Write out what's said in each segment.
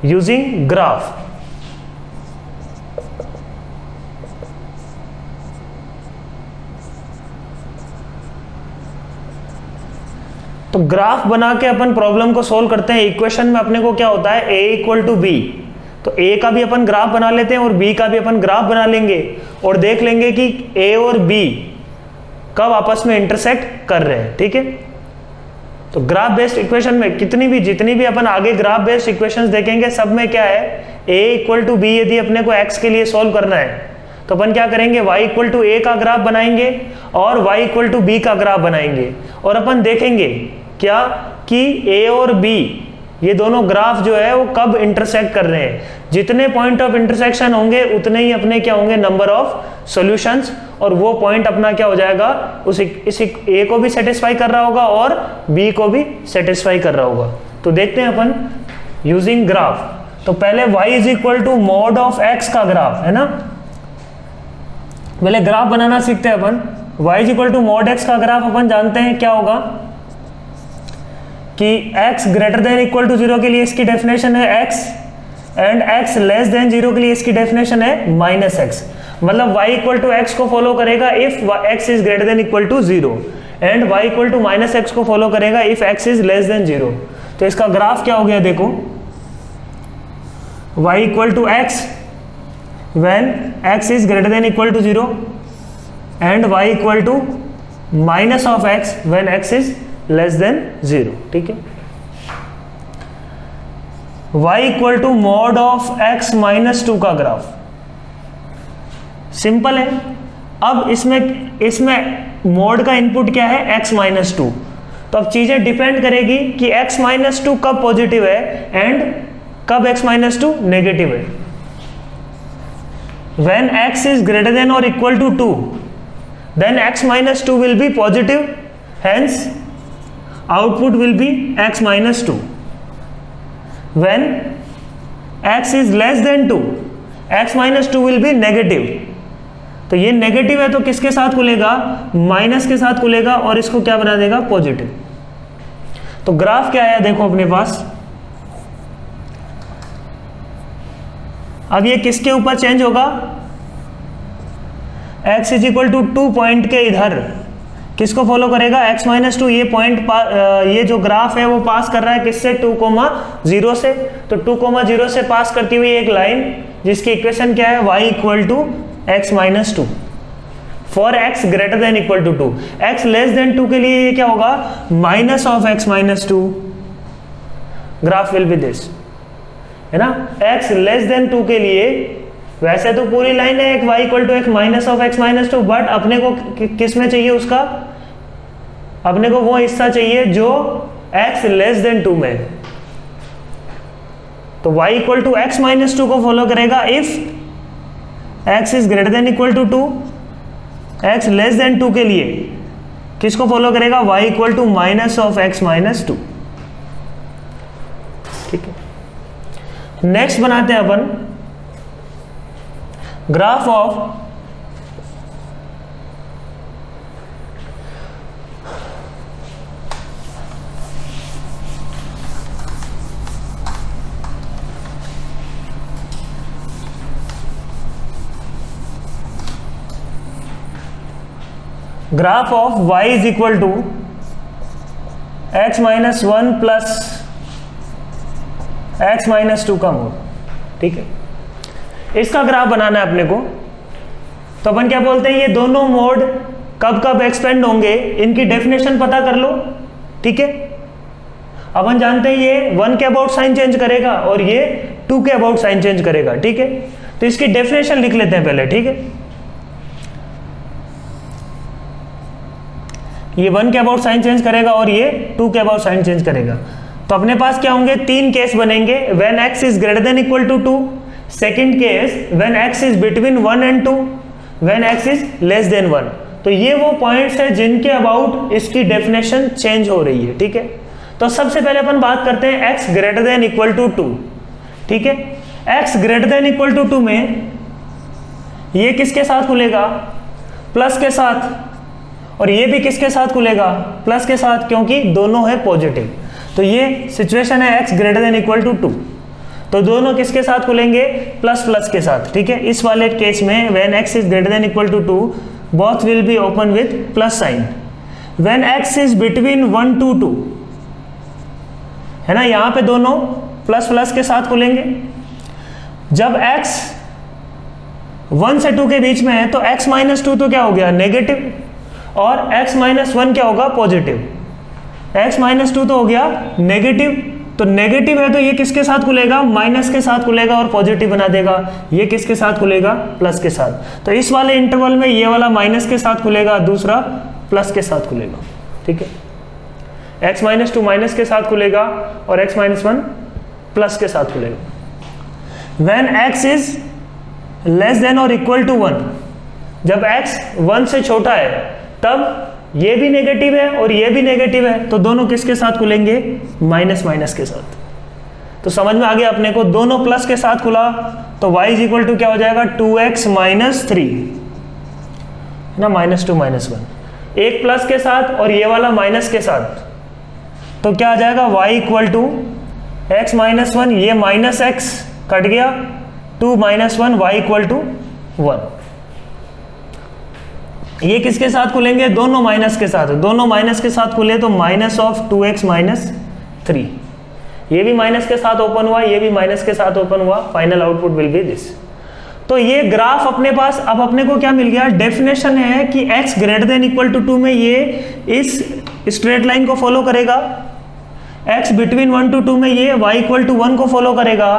Using graph. तो graph बना के अपन प्रॉब्लम को सोल्व करते हैं। इक्वेशन में अपने को क्या होता है, a इक्वल टू बी, तो a का भी अपन ग्राफ बना लेते हैं और b का भी अपन ग्राफ बना लेंगे और देख लेंगे कि a और b कब आपस में इंटरसेक्ट कर रहे हैं। ठीक है, तो ग्राफ बेस्ड इक्वेशन में जितनी भी अपन आगे ग्राफ बेस्ड इक्वेशंस देखेंगे, सब में क्या है, a इक्वल टू बी यदि अपने को x के लिए सोल्व करना है तो अपन क्या करेंगे, y इक्वल टू a का ग्राफ बनाएंगे और y इक्वल टू b का ग्राफ बनाएंगे और अपन देखेंगे क्या कि a और b ये दोनों ग्राफ जो है वो कब इंटरसेक्ट कर रहे हैं। जितने पॉइंट ऑफ इंटरसेक्शन होंगे उतने ही अपने क्या होंगे, नंबर ऑफ सॉल्यूशंस, और वो पॉइंट अपना क्या हो जाएगा, इस a को भी सेटिस्फाई कर रहा होगा और b को भी सेटिस्फाई कर रहा होगा। तो देखते हैं अपन यूजिंग ग्राफ। तो पहले y is equal to mod of x का ग्राफ है ना, पहले ग्राफ बनाना सीखते हैं अपन। y is equal to mod x का ग्राफ अपन जानते हैं क्या होगा कि x greater than equal to 0 के लिए इसकी डेफिनेशन है x and x less than 0 के लिए इसकी डेफिनेशन है माइनस x। मतलब y इक्वल टू x को फॉलो करेगा if x is greater than equal to 0 and y equal to minus x को फॉलो करेगा if x is less than 0। तो इसका ग्राफ क्या हो गया, देखो y equal to x when x is greater than equal to 0 and y equal to minus of x when x is less than 0। ठीक है, y equal to mod of x minus 2 का graph simple है। अब इसमें mode का input क्या है, x minus 2। तो अब चीजें डिपेंड करेगी कि x माइनस 2 कब पॉजिटिव है एंड कब x माइनस 2 नेगेटिव है। When x is greater than or equal to 2, then x minus 2 will be positive, hence output will be x minus 2. When x is less than 2, x minus 2 will be negative. तो ये negative है तो किसके साथ खुलेगा, minus के साथ खुलेगा और इसको क्या बना देगा, पॉजिटिव। तो ग्राफ क्या है देखो अपने पास, अब ये किसके ऊपर चेंज होगा, x is equal to 2 point के इधर किसको फॉलो करेगा, x माइनस 2। ये पॉइंट ये जो ग्राफ है वो पास कर रहा है किससे, 2,0 से। तो 2,0 से पास करती हुई एक लाइन जिसकी इक्वेशन क्या है, y equal to x minus 2 for x greater than equal to 2। x less than 2 के लिए ये क्या होगा, minus of x minus 2। Graph will be this, है ना। x लेस देन 2 के लिए वैसे तो पूरी लाइन है एक y equal to x minus of x minus 2, but अपने को किस में चाहिए उसका, अपने को वो हिस्सा चाहिए जो x लेस देन 2 में। तो y equal to x minus 2 को फॉलो करेगा if x is greater than equal to 2, x less than 2 के लिए किसको फॉलो करेगा, y equal to minus of x minus 2। ठीक है, नेक्स्ट बनाते हैं अपन graph of y is equal to x minus 1 plus x minus 2 का मोड। ठीक है, इसका ग्राफ बनाना है अपने को। तो अपन क्या बोलते हैं, ये दोनों मोड कब कब एक्सपेंड होंगे, इनकी डेफिनेशन पता कर लो। ठीक है, अपन जानते हैं ये 1 के अबाउट साइन चेंज करेगा और ये 2 के अबाउट साइन चेंज करेगा। ठीक है, तो इसकी डेफिनेशन लिख लेते हैं पहले। ठीक है, ये 1 के अबाउट साइन चेंज करेगा और ये 2 के अबाउट साइन चेंज करेगा। तो अपने पास क्या होंगे, 3 केस बनेंगे। When x is greater than equal to 2, second case when x is between 1 and 2, when x is less than 1। तो ये वो पॉइंट्स है जिनके अबाउट इसकी डेफिनेशन चेंज हो रही है। ठीक है, तो सबसे पहले अपन बात करते हैं x greater than equal to 2। ठीक है, x greater than equal to 2 में ये किसके साथ खुलेगा, प्लस के साथ, और ये भी किसके साथ खुलेगा, प्लस के साथ, क्योंकि दोनों है पॉजिटिव। तो ये सिचुएशन है x greater than equal to 2। तो दोनों किसके साथ खुलेंगे? प्लस प्लस के साथ, ठीक है। इस वाले केस में when x is greater than equal to 2 both will be open with plus sign. When x is between 1 to 2 है ना, यहां पे दोनों प्लस प्लस के साथ खुलेंगे। जब x 1 से 2 के बीच में है तो x माइनस 2 तो क्या हो गया? नेगेटिव, और x माइनस 1 क्या होगा? पॉजिटिव। x माइनस 2 तो हो गया नेगेटिव, तो नेगेटिव है तो ये किसके साथ खुलेगा? माइनस के साथ खुलेगा और पॉजिटिव बना देगा। ये किसके साथ खुलेगा? प्लस के साथ। तो इस वाले इंटरवल में ये वाला माइनस के साथ खुलेगा, दूसरा प्लस के साथ खुलेगा, ठीक है। x माइनस 2 माइनस के साथ खुलेगा और x माइनस 1 प्लस के साथ खुलेगा। When x is less than और इक्वल टू 1, जब x 1 से छोटा है तब ये भी नेगेटिव है और ये भी नेगेटिव है, तो दोनों किसके साथ खुलेंगे? माइनस माइनस के साथ। तो समझ में आ गया अपने को, दोनों प्लस के साथ खुला तो y इज इक्वल टू क्या हो जाएगा? 2x माइनस 3 ना, माइनस 2 माइनस 1, एक प्लस के साथ और ये वाला माइनस के साथ, तो क्या आ जाएगा? y equal to x minus 1, ये माइनस x कट गया, 2 माइनस 1, y इक्वल टू 1। ये किसके साथ खुलेंगे? दोनों माइनस के साथ। दोनों माइनस के साथ खुले तो माइनस ऑफ 2x माइनस 3, ये भी माइनस के साथ ओपन हुआ, ये भी माइनस के साथ ओपन हुआ, final output will be this. तो ये ग्राफ अपने पास, अब अपने को क्या मिल गया? डेफिनेशन है कि x greater than equal to 2 में ये इस स्ट्रेट लाइन को फॉलो करेगा, x बिटवीन 1 to 2 में ये y इक्वल टू 1 को फॉलो करेगा,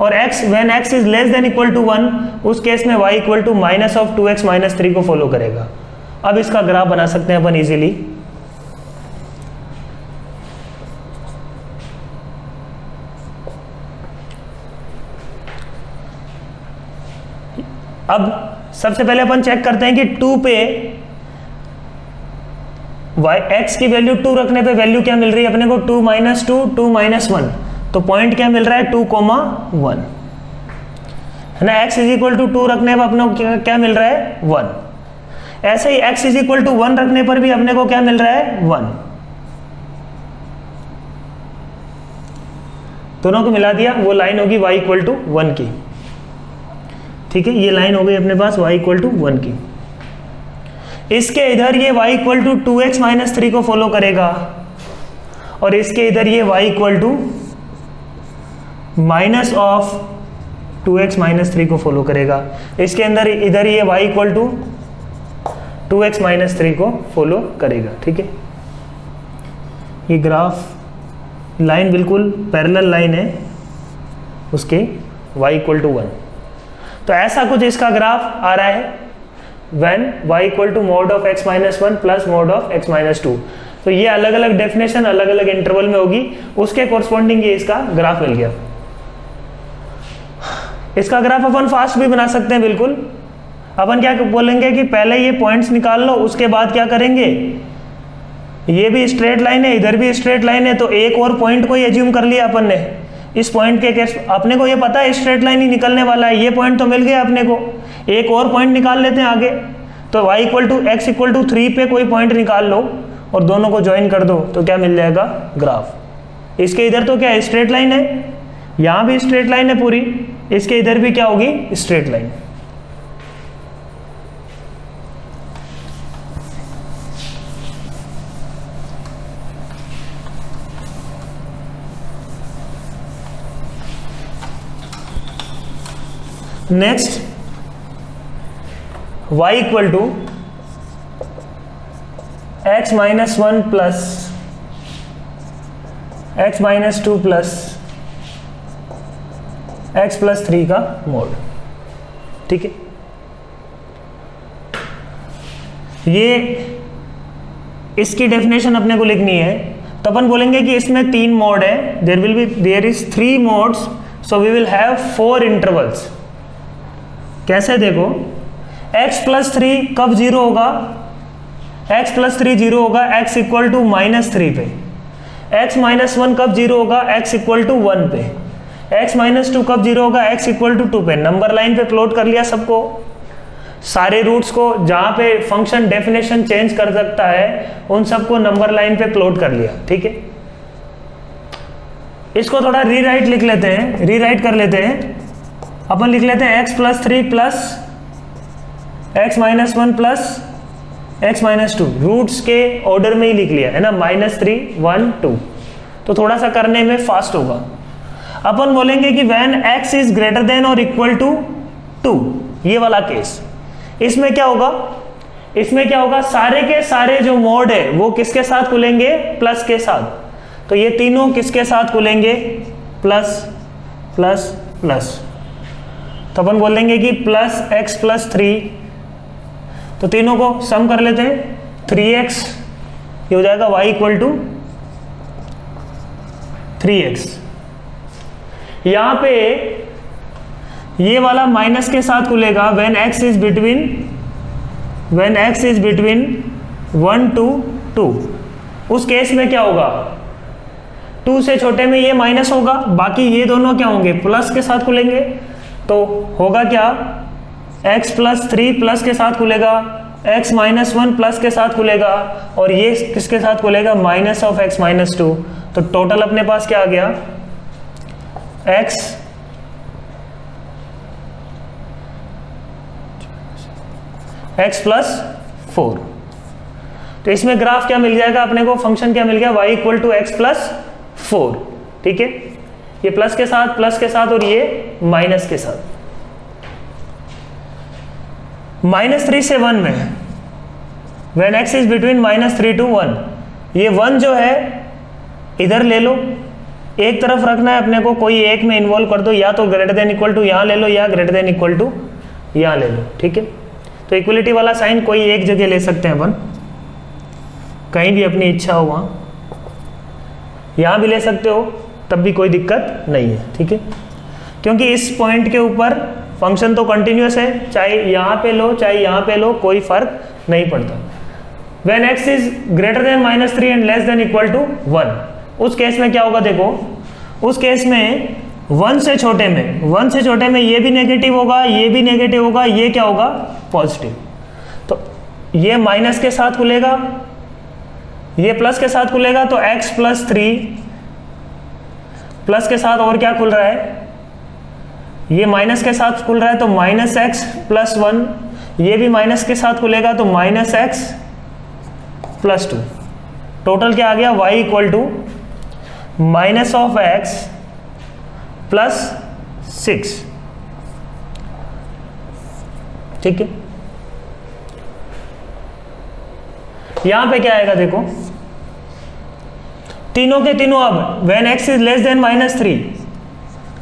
और x when x is less than equal to 1 उस केस में y equal to minus of 2x minus 3 को फॉलो करेगा। अब इसका ग्राफ बना सकते हैं अपन इजीली। अब सबसे पहले अपन चेक करते हैं कि 2 पे x की वैल्यू 2 रखने पे वैल्यू क्या मिल रही है अपने को? 2 माइनस 2, 2 माइनस 1, तो पॉइंट क्या मिल रहा है? 2,1 है ना। x इज इक्वल टू 2 रखने पर अपने को क्या मिल रहा है? 1। ऐसे ही x इज इक्वल टू 1 रखने पर भी अपने को क्या मिल रहा है? 1। दोनों को मिला दिया, वो लाइन होगी y इक्वल टू 1 की, ठीक है। ये लाइन हो गई अपने पास y इक्वल टू 1 की। इसके इधर ये y equal to 2x minus 3 को फॉलो करेगा, और इसके इधर ये y equal to minus of 2x minus 3 को फॉलो करेगा। इसके अंदर इधर ये y equal to 2x minus 3 को फॉलो करेगा, ठीक है। ये ग्राफ लाइन बिल्कुल पैरेलल लाइन है उसके, y इक्वल टू 1। तो ऐसा कुछ इसका ग्राफ आ रहा है when y equal to mod of x minus 1 plus mod of x minus 2। तो ये अलग अलग डेफिनेशन अलग अलग इंटरवल में होगी, उसके कोरस्पॉन्डिंग ये इसका ग्राफ मिल गया। इसका ग्राफ अपन फास्ट भी बना सकते हैं बिल्कुल। अपन क्या बोलेंगे कि पहले ये पॉइंट्स निकाल लो, उसके बाद क्या करेंगे? ये भी स्ट्रेट लाइन है, इधर भी स्ट्रेट लाइन है, तो एक और पॉइंट को ही एज्यूम कर लिया अपन ने। इस पॉइंट के केस अपने को ये पता है स्ट्रेट लाइन ही निकलने वाला है, ये पॉइंट तो मिल गया अपने को, एक और पॉइंट निकाल लेते हैं आगे। तो y equal to x equal to 3 पे कोई पॉइंट निकाल लो और दोनों को ज्वाइन कर दो, तो क्या मिल जाएगा? ग्राफ। इसके इधर तो क्या है? स्ट्रेट लाइन है, यहाँ भी स्ट्रेट लाइन है पूरी, इसके इधर भी क्या होगी? Straight line. Next y equal to x minus 1 plus x minus 2 plus x plus 3 का मोड, ठीक है। ये इसकी डेफिनेशन अपने को लिखनी है, तो अपन बोलेंगे कि इसमें 3 मोड है, there is 3 mods, so we will have 4 intervals. कैसे? देखो x प्लस 3 कब 0 होगा? x प्लस 3 0 होगा x इक्वल टू माइनस 3 पे। x माइनस 1 कब 0 होगा? x इक्वल टू 1 पे। x माइनस 2 कब 0 होगा? x इक्वल टू 2 पे। नंबर लाइन पे प्लॉट कर लिया सबको, सारे रूट्स को, जहां पे फंक्शन डेफिनेशन चेंज कर सकता है उन सबको नंबर लाइन पे प्लॉट कर लिया, ठीक है। इसको थोड़ा रीराइट लिख लेते हैं, रीराइट कर लेते हैं। अपन लिख लेते हैं x plus 3 plus x minus 1 plus x minus 2, roots के ऑर्डर में ही लिख लिया है ना, -3 1 2, तो थोड़ा सा करने में फास्ट होगा। अपन बोलेंगे कि when x is greater than और इक्वल टू 2, ये वाला केस, इसमें क्या होगा, इसमें क्या होगा, सारे के सारे जो मोड है वो किसके साथ खुलेंगे, प्लस के साथ। तो ये तीनों किसके साथ खुलेंगे, प्लस प्लस प्लस। तो अपन बोलेंगे कि प्लस x प्लस 3, तो तीनों को सम कर लेते हैं, 3x ये हो जाएगा y इक्वल टू 3x। यहां पे ये वाला माइनस के साथ खुलेगा when x is between 1 to 2। उस केस में क्या होगा, 2 से छोटे में ये माइनस होगा, बाकी ये दोनों क्या होंगे, प्लस के साथ खुलेंगे। तो होगा क्या, x प्लस 3 प्लस के साथ खुलेगा, x माइनस 1 प्लस के साथ खुलेगा, और ये किसके साथ खुलेगा, माइनस ऑफ x माइनस 2। तो टोटल अपने पास क्या आ गया, x प्लस 4। तो इसमें ग्राफ क्या मिल जाएगा अपने को, फंक्शन क्या मिल गया, y equal to x plus 4। ठीक है, ये प्लस के साथ और ये माइनस के साथ। -3 से 1 में when x is between -3 to 1, ये 1 जो है इधर ले लो, एक तरफ रखना है अपने को, कोई एक में इन्वॉल्व कर दो, या तो ग्रेटर देन इक्वल टू यहां ले लो या ग्रेटर देन इक्वल टू यहां ले लो। ठीक है, तो इक्वलिटी वाला साइन कोई एक जगह ले सकते हैं अपन, कहीं भी अपनी इच्छा हो वहां, यहां भी ले सकते हो, तब भी कोई दिक्कत नहीं है। ठीक है, क्योंकि इस पॉइंट के ऊपर फंक्शन तो कंटिन्यूअस है, चाहे यहां पे लो चाहे यहां पे लो, कोई फर्क नहीं पड़ता। When x is greater than -3 and less than equal to 1, उस केस में क्या होगा, देखो उस केस में 1 से छोटे में ये भी नेगेटिव होगा, ये भी नेगेटिव होगा, ये क्या होगा, पॉजिटिव। तो ये माइनस के साथ खुलेगा, ये प्लस के साथ खुलेगा, तो x प्लस 3 प्लस के साथ और क्या खुल रहा है, ये माइनस के साथ खुल रहा है, तो माइनस एक्स प्लस 1, ये भी माइनस के साथ खुलेगा, तो माइनस एक्स प्लस 2। टोटल क्या आ गया, y equal to minus of x plus 6। ठीक है, यहां पे क्या आएगा, देखो तीनों के तीनों, अब when x is less than -3,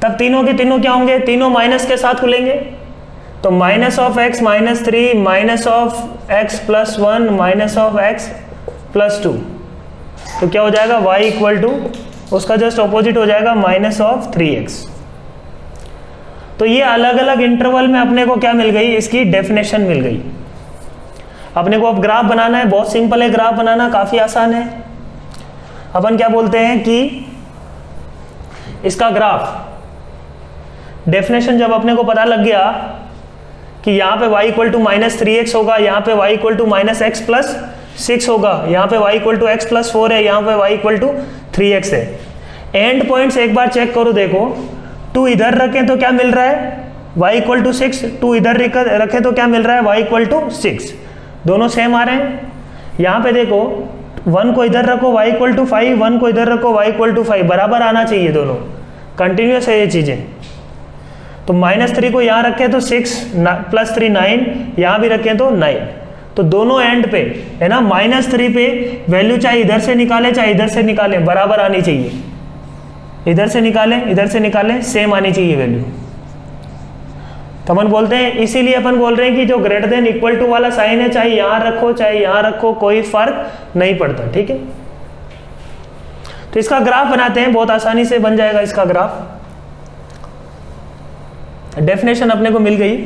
तब तीनों के तीनों क्या होंगे, तीनों माइनस के साथ खुलेंगे, तो minus of x minus 3 minus of x plus 1 minus of x plus 2। तो क्या हो जाएगा, y इक्वल टू उसका जस्ट ऑपोजिट हो जाएगा, माइनस ऑफ 3x। तो ये अलग अलग इंटरवल में अपने को क्या मिल गई, इसकी डेफिनेशन मिल गई। अपने को अब ग्राफ बनाना है, बहुत सिंपल है, ग्राफ बनाना काफी आसान है। अपन क्या बोलते हैं कि इसका ग्राफ डेफिनेशन जब अपने को पता लग गया कि यहाँ पे y इक्वल टू -3x होगा, यहाँ पे y equal to -x plus 6 होगा, यहाँ पे y equal to x plus 4 है, यहाँ पे y इक्वल टू 3x है। एंड पॉइंट्स एक बार चेक करो, देखो 2 इधर रखें तो क्या मिल रहा है, y इक्वल टू 6, 2 इधर रखें तो क्या मिल रहा है, y इक्वल टू 6, दोनों सेम आ रहे हैं। यहाँ पे देखो 1 को इधर रखो, y इक्वल टू 5, 1 को इधर रखो, y इक्वल टू 5, बराबर आना चाहिए, दोनों कंटिन्यूस है ये चीजें। तो -3 को यहाँ रखें तो 6 प्लस 3 9, यहाँ भी रखें तो 9, तो दोनों एंड पे है ना, -3 पे वैल्यू चाहे इधर से निकाले चाहे इधर से निकाले, बराबर आनी चाहिए, इधर से निकाले सेम आनी चाहिए वैल्यू। तो अपन बोलते हैं, इसीलिए अपन बोल रहे हैं कि जो ग्रेटर देन इक्वल टू वाला साइन है, चाहे यहां रखो चाहे यहां रखो, कोई फर्क नहीं पड़ता। ठीक है, तो इसका ग्राफ बनाते हैं, बहुत आसानी से बन जाएगा इसका ग्राफ। डेफिनेशन अपने को मिल गई,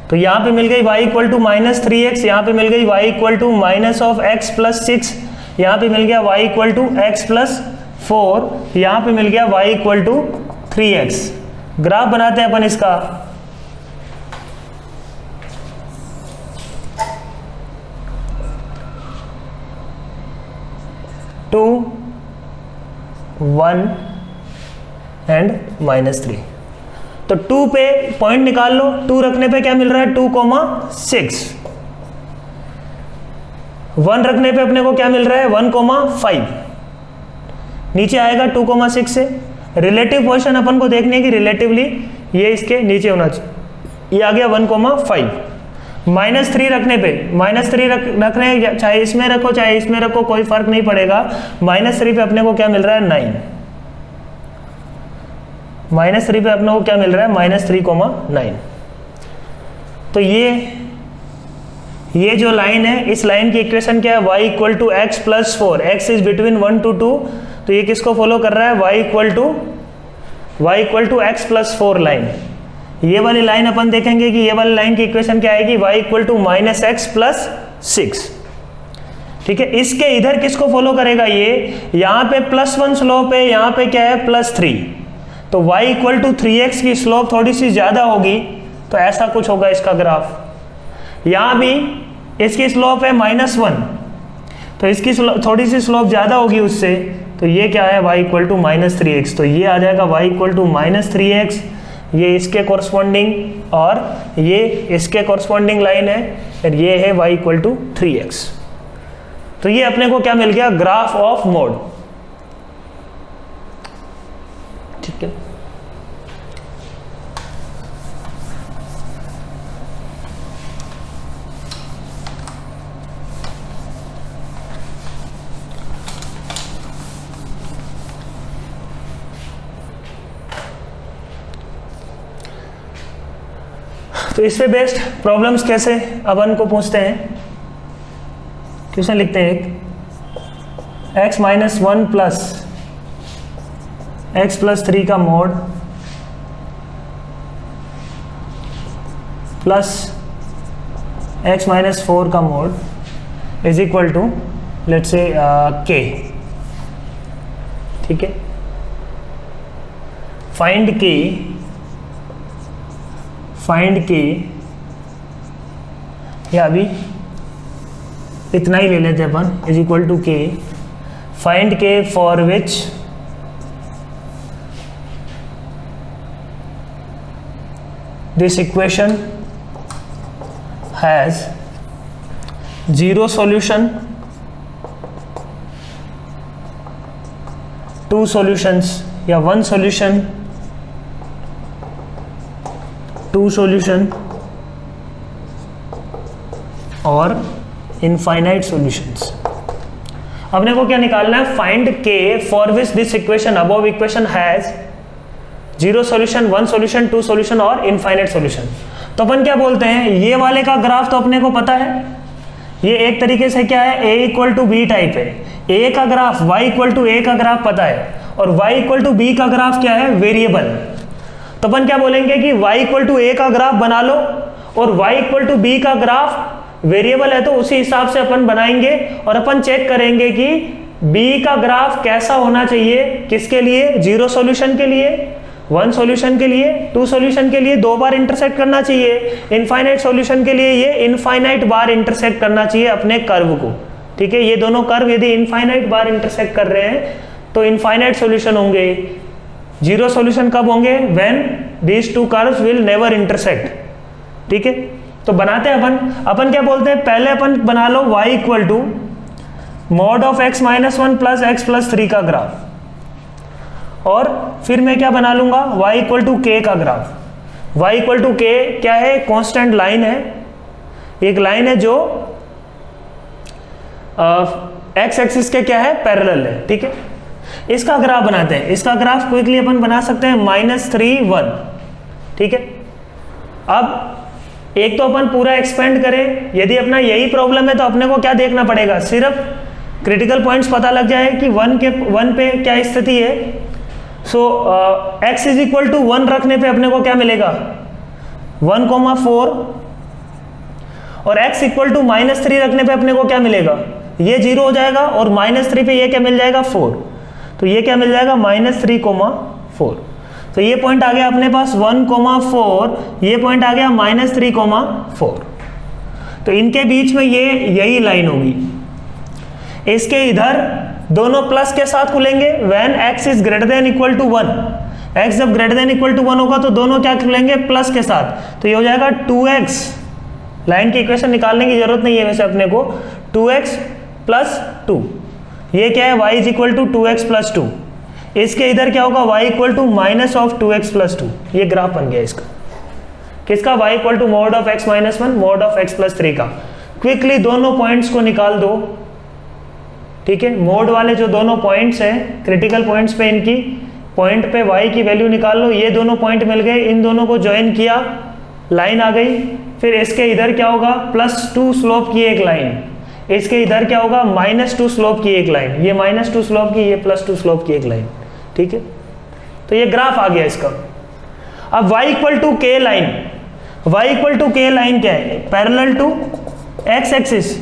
तो यहां पे मिल गई y इक्वल टू -3x, यहां पे मिल गई y equal to minus of x plus 6, यहां पे मिल गया y equal to x plus 4, यहां पे मिल गया y equal to 3x। Graph बनाते हैं अपन इसका। Two 1 and -3। तो 2 पे पॉइंट निकाल लो, 2 रखने पे क्या मिल रहा है 2,6। 1 रखने पे अपने को क्या मिल रहा है 1,5। नीचे आएगा 2,6 से। रिलेटिव पोजीशन अपन को देखने की रिलेटिवली ये इसके नीचे होना चाहिए, ये आ गया 1,5। -3 रखने पे, -3 रखने चाहे इसमें रखो चाहे इसमें रखो कोई फर्क नहीं पड़ेगा। -3 पे अपने को क्या मिल रहा है 9। -3 पे अपने को क्या मिल रहा है -3,9। तो ये जो लाइन है, इस लाइन की इक्वेशन क्या है y = x + 4, x is between 1 to 2। तो ये किसको फॉलो कर रहा है y = x + 4 लाइन। ये वाली लाइन अपन देखेंगे कि ये वाली लाइन की इक्वेशन क्या आएगी y = -x + 6। ठीक है, इसके इधर किसको फॉलो करेगा, ये यहाँ पे +1 स्लोप है, यहाँ पे क्या है +3। तो y = 3x की स्लोप थोड़ी सी ज्यादा होगी, तो ऐसा कुछ होगा इसका ग्राफ। यहाँ भी इसकी स्लोप है -1, तो इसकी थोड़ी सी स्लोप ज्यादा होगी उससे। तो ये क्या है y = -3x। तो ये आ जाएगा y = -3x, ये इसके कॉरस्पॉन्डिंग और ये इसके कॉरस्पॉन्डिंग लाइन है, और ये है y = 3x। तो ये अपने को क्या मिल गया, ग्राफ ऑफ मोड। ठीक है, तो इस पे बेस्ड प्रॉब्लम्स कैसे अपन को पूछते हैं। क्वेश्चन लिखते हैं एक, x - 1 + x + 3 का मोड प्लस x - 4 का mod is equal to let's say k। ठीक है, फाइंड k या अभी इतना ही ले लेते हैं अपन, is equal to k। Find k for which this equation has 0 solution, 2 solutions या 1 सॉल्यूशन, 2 सॉल्यूशन और इनफाइनाइट सॉल्यूशंस। अपने को क्या निकालना है, find k for which this equation above equation has 0 solution, 1 solution, 2 solution और इनफाइनाइट सॉल्यूशन। तो अपन क्या बोलते हैं, ये वाले का ग्राफ तो अपने को पता है, ये एक तरीके से क्या है a = b टाइप है। a का ग्राफ y = a का ग्राफ पता है, और y = b का ग्राफ क्या है, वेरिएबल। तो अपन क्या बोलेंगे कि y = a का ग्राफ बना लो, और y = b का ग्राफ वेरिएबल है तो उसी हिसाब से अपन बनाएंगे, और अपन चेक करेंगे कि b का ग्राफ कैसा होना चाहिए, किसके लिए, 0 सॉल्यूशन के लिए, 1 सॉल्यूशन के लिए, 2 सॉल्यूशन के लिए 2 बार इंटरसेक्ट करना चाहिए, इनफाइनाइट सॉल्यूशन के लिए ये इनफाइनाइट बार इंटरसेक्ट करना चाहिए अपने कर्व को। ठीक है, ये दोनों कर्व यदि इनफाइनाइट बार इंटरसेक्ट कर रहे हैं तो इनफाइनाइट सॉल्यूशन होंगे। 0 सॉल्यूशन कब होंगे, when these 2 curves will never intersect. ठीक है, तो बनाते हैं अपन क्या बोलते हैं, पहले अपन बना लो y = mod of x - 1 + x + 3 का ग्राफ, और फिर मैं क्या बना लूंगा, y = k का ग्राफ। y = k क्या है, कांस्टेंट लाइन है, एक लाइन है जो x एक्सिस के क्या है, पैरेलल है। ठीक है, इसका ग्राफ बनाते हैं। इसका ग्राफ क्विकली अपन बना सकते हैं -3 1। ठीक है, अब एक तो अपन पूरा एक्सपेंड करें, यदि अपना यही प्रॉब्लम है तो अपने को क्या देखना पड़ेगा, सिर्फ क्रिटिकल पॉइंट्स पता लग जाए कि 1 पे क्या स्थिति है। सो x = 1 रखने पे अपने को क्या मिलेगा, 1,4, और x = -3 रखने पे अपने को क्या मिलेगा, ये 0 हो जाएगा, और -3 पे ये क्या मिल जाएगा, 4। तो ये क्या मिल जाएगा, -3,4। तो ये पॉइंट आ गया अपने पास 1,4, ये पॉइंट आ गया -3,4। तो इनके बीच में ये यही लाइन होगी। इसके इधर दोनों प्लस के साथ खुलेंगे when x is greater than equal to 1। x जब ग्रेटर देन इक्वल टू 1 होगा तो दोनों क्या खुलेंगे, प्लस के साथ। तो ये हो जाएगा 2x, लाइन की इक्वेशन निकालने की जरूरत नहीं है वैसे अपने को, 2x + 2। ये क्या है, y is equal to 2x + 2। इसके इधर क्या होगा, y इक्वल टू -2x + 2। ये ग्राफ बन गया इसका, किसका, y equal to mod of x - 1 mod of x + 3 का। क्विकली दोनों पॉइंट्स को निकाल दो, ठीक है। मोड वाले जो दोनों पॉइंट्स हैं, क्रिटिकल पॉइंट्स पे इनकी पॉइंट पे y की वैल्यू निकाल लो। ये दोनों पॉइंट मिल गए, इन दोनों को ज्वाइन किया, लाइन आ गई। फिर इसके इधर क्या होगा, +2 स्लोप की एक लाइन, इसके इधर क्या होगा, -2 स्लोप की एक लाइन, ये -2 स्लोप की, ये +2 स्लोप की एक लाइन, ठीक है। तो ये ग्राफ आ गया इसका। अब y = k line, y = k line क्या है, पैरेलल टू x एक्सिस।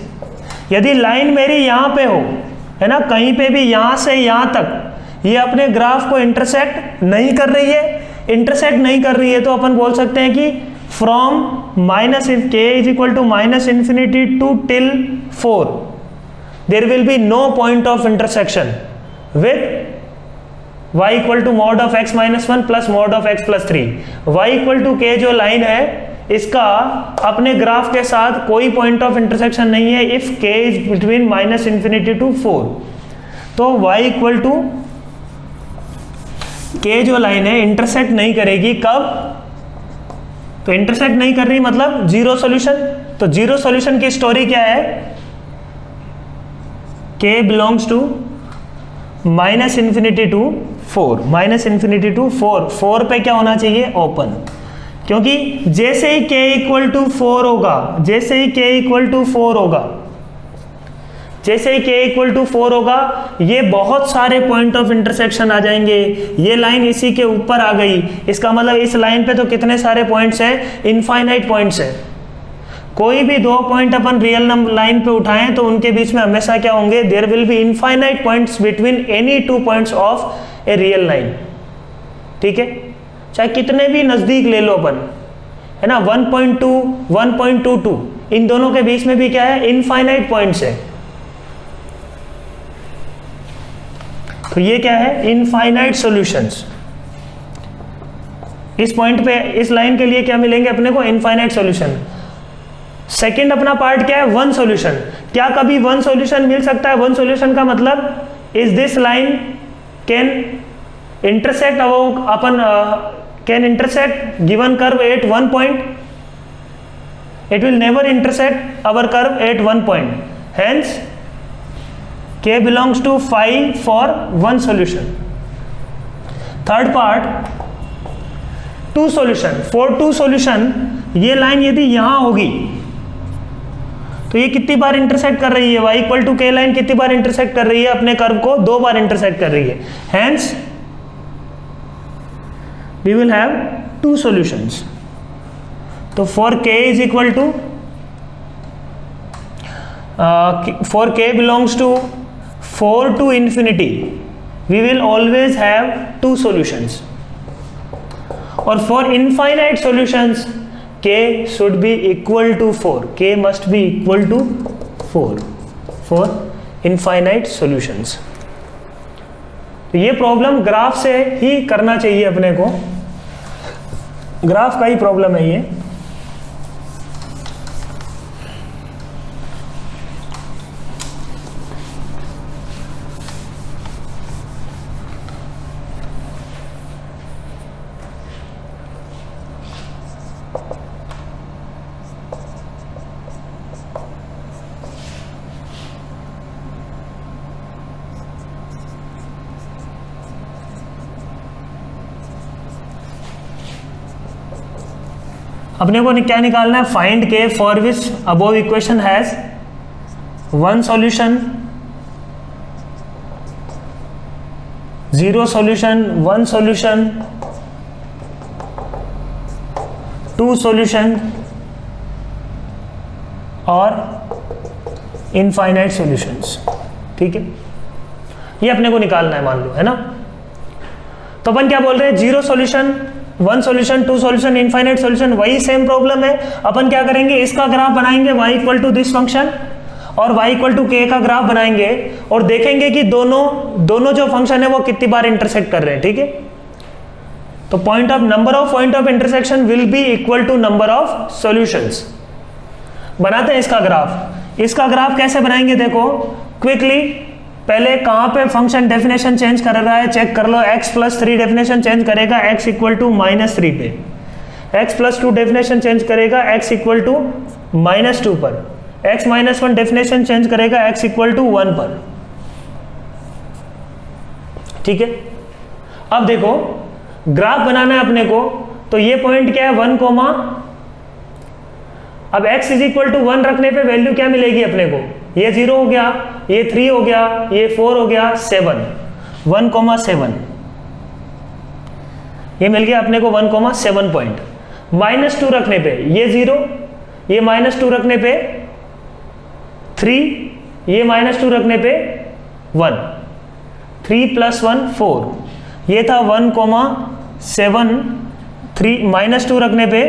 यदि लाइन मेरी यहाँ पे हो, है ना, कहीं पे भी यहाँ से यहाँ तक ये अपने ग्राफ को इंटरसेक्ट नहीं कर रही है, इंटरसेक्ट नहीं कर रही है, तो अपन बोल सकते हैं कि from -k is equal to -∞ to till 4 there will be no point of intersection with y equal to mod of x - 1 plus mod of x + 3। y equal to k जो लाइन है, इसका अपने ग्राफ के साथ कोई point of intersection नहीं है if k is between -∞ to 4। तो y इक्वल टू k जो लाइन है इंटरसेक्ट नहीं करेगी, कब, तो इंटरसेक्ट नहीं कर रही मतलब जीरो सॉल्यूशन। तो जीरो सॉल्यूशन की स्टोरी क्या है, k belongs to -∞ to 4, -∞ to 4। 4 पे क्या होना चाहिए, ओपन, क्योंकि जैसे ही k इक्वल टू 4 होगा, जैसे ही k इक्वल टू 4 होगा, जैसे ही k इक्वल टू 4 होगा, ये बहुत सारे पॉइंट ऑफ इंटरसेक्शन आ जाएंगे। ये लाइन इसी के ऊपर आ गई, इसका मतलब इस लाइन पे तो कितने सारे पॉइंट्स हैं, इनफाइनाइट पॉइंट्स हैं। कोई भी दो पॉइंट अपन रियल नंबर लाइन पे उठाएं तो उनके बीच में हमेशा क्या होंगे, there will be infinite points between any 2 points of a real line, ठीक है। चाहे कितने भी नजदीक ले लो अपन, है ना, 1.2 1.22, इन दोनों के बीच में भी क्या है, इनफाइनाइट पॉइंट्स है। तो ये क्या है, इनफाइनाइट सॉल्यूशंस। इस पॉइंट पे, इस लाइन के लिए क्या मिलेंगे अपने को, इनफाइनाइट सॉल्यूशन। सेकंड अपना पार्ट क्या है, वन सॉल्यूशन। क्या कभी वन सॉल्यूशन मिल सकता है, वन सॉल्यूशन का मतलब, is this line can intersect upon can intersect given curve at 1 point, it will never intersect our curve at 1 point, hence k belongs to 5 for one solution. Third part, two solution. For two solution, ये line यदि यहां होगी तो ये कितनी बार intersect कर रही है, y equal to k line कितनी बार इंटरसेक्ट कर रही है अपने कर्व को, 2 बार इंटरसेक्ट कर रही है, hence we will have two solutions. तो for k is equal to for k belongs to 4 to infinity, we will always have two solutions. और for infinite solutions k should be equal to 4, k must be equal to 4 for infinite solutions. तो ये problem graph से ही करना चाहिए अपने को, graph का ही problem है ये। अपने को क्या निकालना है, find k for which above equation has one solution, zero solution, one solution, two solution और इनफाइनाइट सॉल्यूशंस, ठीक है। ये अपने को निकालना है, मान लो, है ना। तो अपन क्या बोल रहे हैं, zero solution, one solution, two solution, infinite solution, वही सेम प्रॉब्लम है। अपन क्या करेंगे, इसका ग्राफ बनाएंगे y equal to this function और y इक्वल टू के का ग्राफ बनाएंगे और देखेंगे कि दोनों जो फंक्शन है वो कितनी बार इंटरसेक्ट कर रहे हैं, ठीक है। तो number of intersection will be equal to number of solutions. बनाते हैं इसका ग्राफ। इसका ग्राफ कैसे बनाएंगे, देखो क्विकली, पहले कहां पे फंक्शन डेफिनेशन चेंज कर रहा है चेक कर लो। x प्लस 3 डेफिनेशन चेंज करेगा x इक्वल टू -3 पे, x प्लस 2 डेफिनेशन चेंज करेगा x इक्वल टू -2 पर, x माइनस 1 डेफिनेशन चेंज करेगा x इक्वल टू 1 पर, ठीक है। अब देखो ग्राफ बनाना है अपने को, तो ये पॉइंट क्या है 1 कोमा, अब x इज इक्वल टू 1 रखने पे वैल्यू क्या मिलेगी अपने को, ये 0 हो गया, ये 3 हो गया, ये 4 हो गया, 7, 1,7 ये मिल गया अपने को 1,7 पॉइंट। -2 रखने पे ये 0, ये -2 रखने पे 3, ये -2 रखने पे 1, 3 + 1 4, ये था 1,7, 3 -2 रखने पे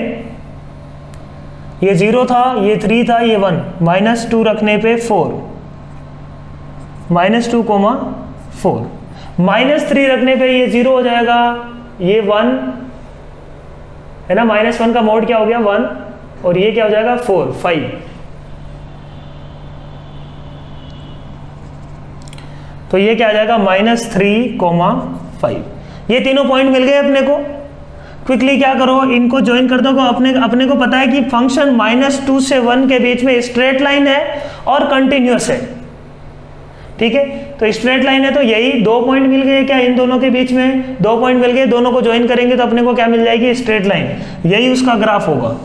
ये 0 था, ये 3 था, ये 1, -2 रखने पे 4, -2,4, -3 रखने पे ये 0 हो जाएगा, ये 1 है ना, -1 का मोड क्या हो गया 1, और ये क्या हो जाएगा 4, 5। तो ये क्या आ जाएगा -3,5। ये तीनों पॉइंट मिल गए अपने को। क्विकली क्या करो, इनको ज्वाइन कर दो। अपने को पता है कि फंक्शन -2 से 1 के बीच में स्ट्रेट लाइन है और कंटिन्यूअस है, ठीक है। तो स्ट्रेट लाइन है तो यही 2 पॉइंट मिल गए क्या, इन दोनों के बीच में 2 पॉइंट मिल गए, दोनों को ज्वाइन करेंगे तो अपने को क्या मिल जाएगी, स्ट्रेट लाइन, यही उसका ग्राफ होगा।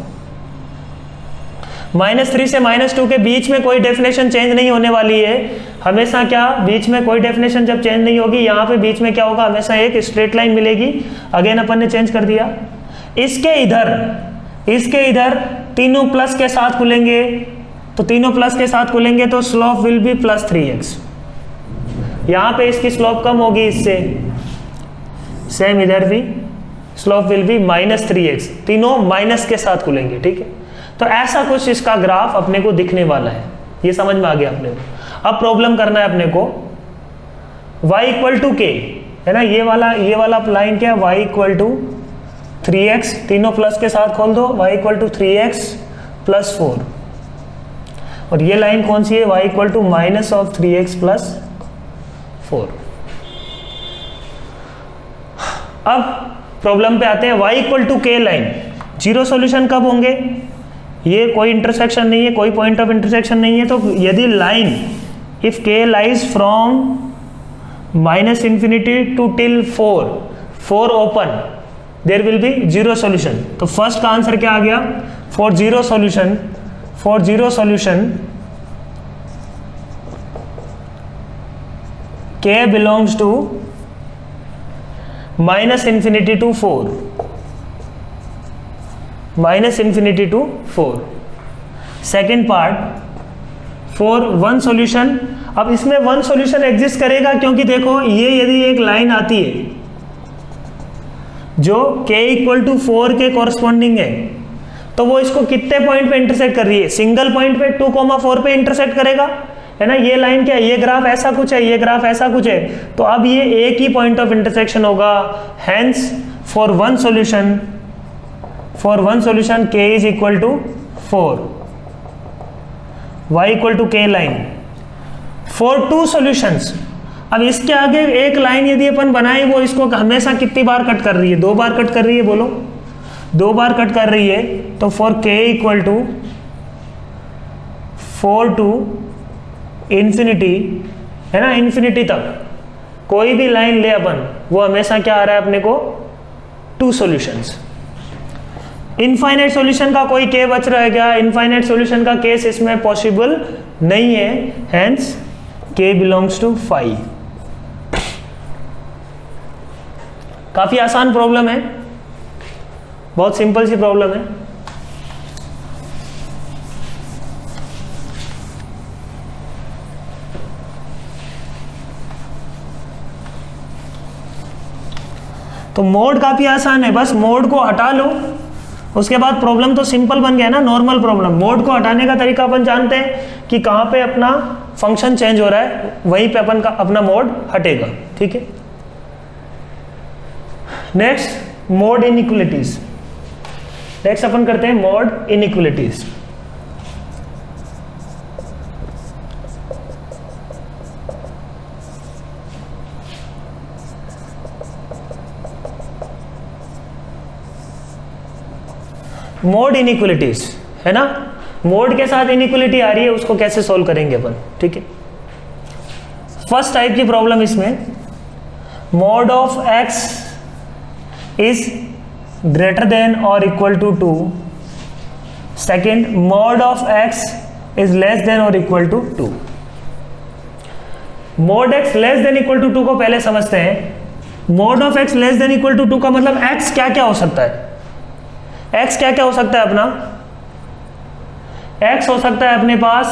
-3 से -2 के बीच में कोई डेफिनेशन चेंज नहीं होने वाली है हमेशा, क्या बीच में कोई डेफिनेशन जब चेंज नहीं होगी, यहाँ पे बीच में क्या होगा, हमेशा एक स्ट्रेट लाइन मिलेगी। अगेन अपन ने चेंज कर दिया। इसके इधर तीनों प्लस के साथ खुलेंगे, तो तीनों प्लस के साथ खुलेंगे तो स्लोप विल बी +3x। यहाँ पे इसकी स्लोप कम होगी इससे, सेम इधर भी स्लोप विल बी -3x, तीनों माइनस के साथ खुलेंगे, ठीक है। तो ऐसा कुछ इसका ग्राफ अपने को दिखने वाला है, ये समझ में आ गया अपने को। अब प्रॉब्लम करना है अपने को, y इक्वल टू के है ना, ये वाला लाइन क्या है, y इक्वल टू 3x, तीनों प्लस के साथ खोल दो, y इक्वल टू 3x + 4, और ये लाइन कौन सी है, y इक्वल टू -3x + 4। अब प्रॉब्लम पे आते हैं, y equal to k line, zero solution कब होंगे, ये कोई इंटरसेक्शन नहीं है, कोई पॉइंट ऑफ इंटरसेक्शन नहीं है। तो यदि line if k lies from -∞ to till 4 open, there will be zero solution। तो फर्स्ट का आंसर क्या आ गया, for zero solution k belongs to -∞ to 4, -∞ to 4। Second part, for one solution. अब इसमें वन सॉल्यूशन एग्जिस्ट करेगा, क्योंकि देखो ये यदि एक लाइन आती है जो k इक्वल टू 4 के कॉरस्पॉन्डिंग है, तो वो इसको कितने पॉइंट पे इंटरसेक्ट कर रही है, सिंगल पॉइंट पे 2,4 पे इंटरसेक्ट करेगा, है ना। ये लाइन क्या है, ये ग्राफ ऐसा कुछ है, ये ग्राफ ऐसा कुछ है, तो अब ये एक ही पॉइंट ऑफ इंटरसेक्शन होगा। Hence for one solution k is equal to 4, y equal to k line. For two solutions, अब इसके आगे एक लाइन यदि अपन बनाए, वो इसको हमेशा कितनी बार कट कर रही है, 2 बार कट कर रही है, बोलो 2 बार कट कर रही है। तो for k equal to 4 to infinity, है ना, इन्फिनिटी तक कोई भी लाइन ले अपन, वो हमेशा क्या आ रहा है अपने को, 2 सॉल्यूशंस। इनफाइनाइट सॉल्यूशन का कोई k बच रह गया, इनफाइनाइट सॉल्यूशन का केस इसमें पॉसिबल नहीं है, हेंस k बिलोंग्स टू 5। काफी आसान प्रॉब्लम है, बहुत सिंपल सी प्रॉब्लम है। तो मोड काफी आसान है, बस मोड को हटा लो, उसके बाद प्रॉब्लम तो सिंपल बन गया ना, नॉर्मल प्रॉब्लम। मोड को हटाने का तरीका अपन जानते हैं कि कहाँ पे अपना फंक्शन चेंज हो रहा है, वहीं पे अपन का अपना मोड हटेगा, ठीक है। Next mode inequalities. नेक्स्ट अपन करते हैं मोड इनइक्वलिटीज। मोड इनइक्वलिटीज है ना, मोड के साथ इनइक्वलिटी आ रही है, उसको कैसे सॉल्व करेंगे अपन, ठीक है। फर्स्ट टाइप की प्रॉब्लम इसमें, mod of X is greater than और equal to 2। Second, mod of X is less than और equal to 2। Mod X less than equal to 2 को पहले समझते हैं। Mod of X less than equal to 2 का मतलब x क्या क्या हो सकता है, x क्या क्या हो सकता है अपना, x हो सकता है अपने पास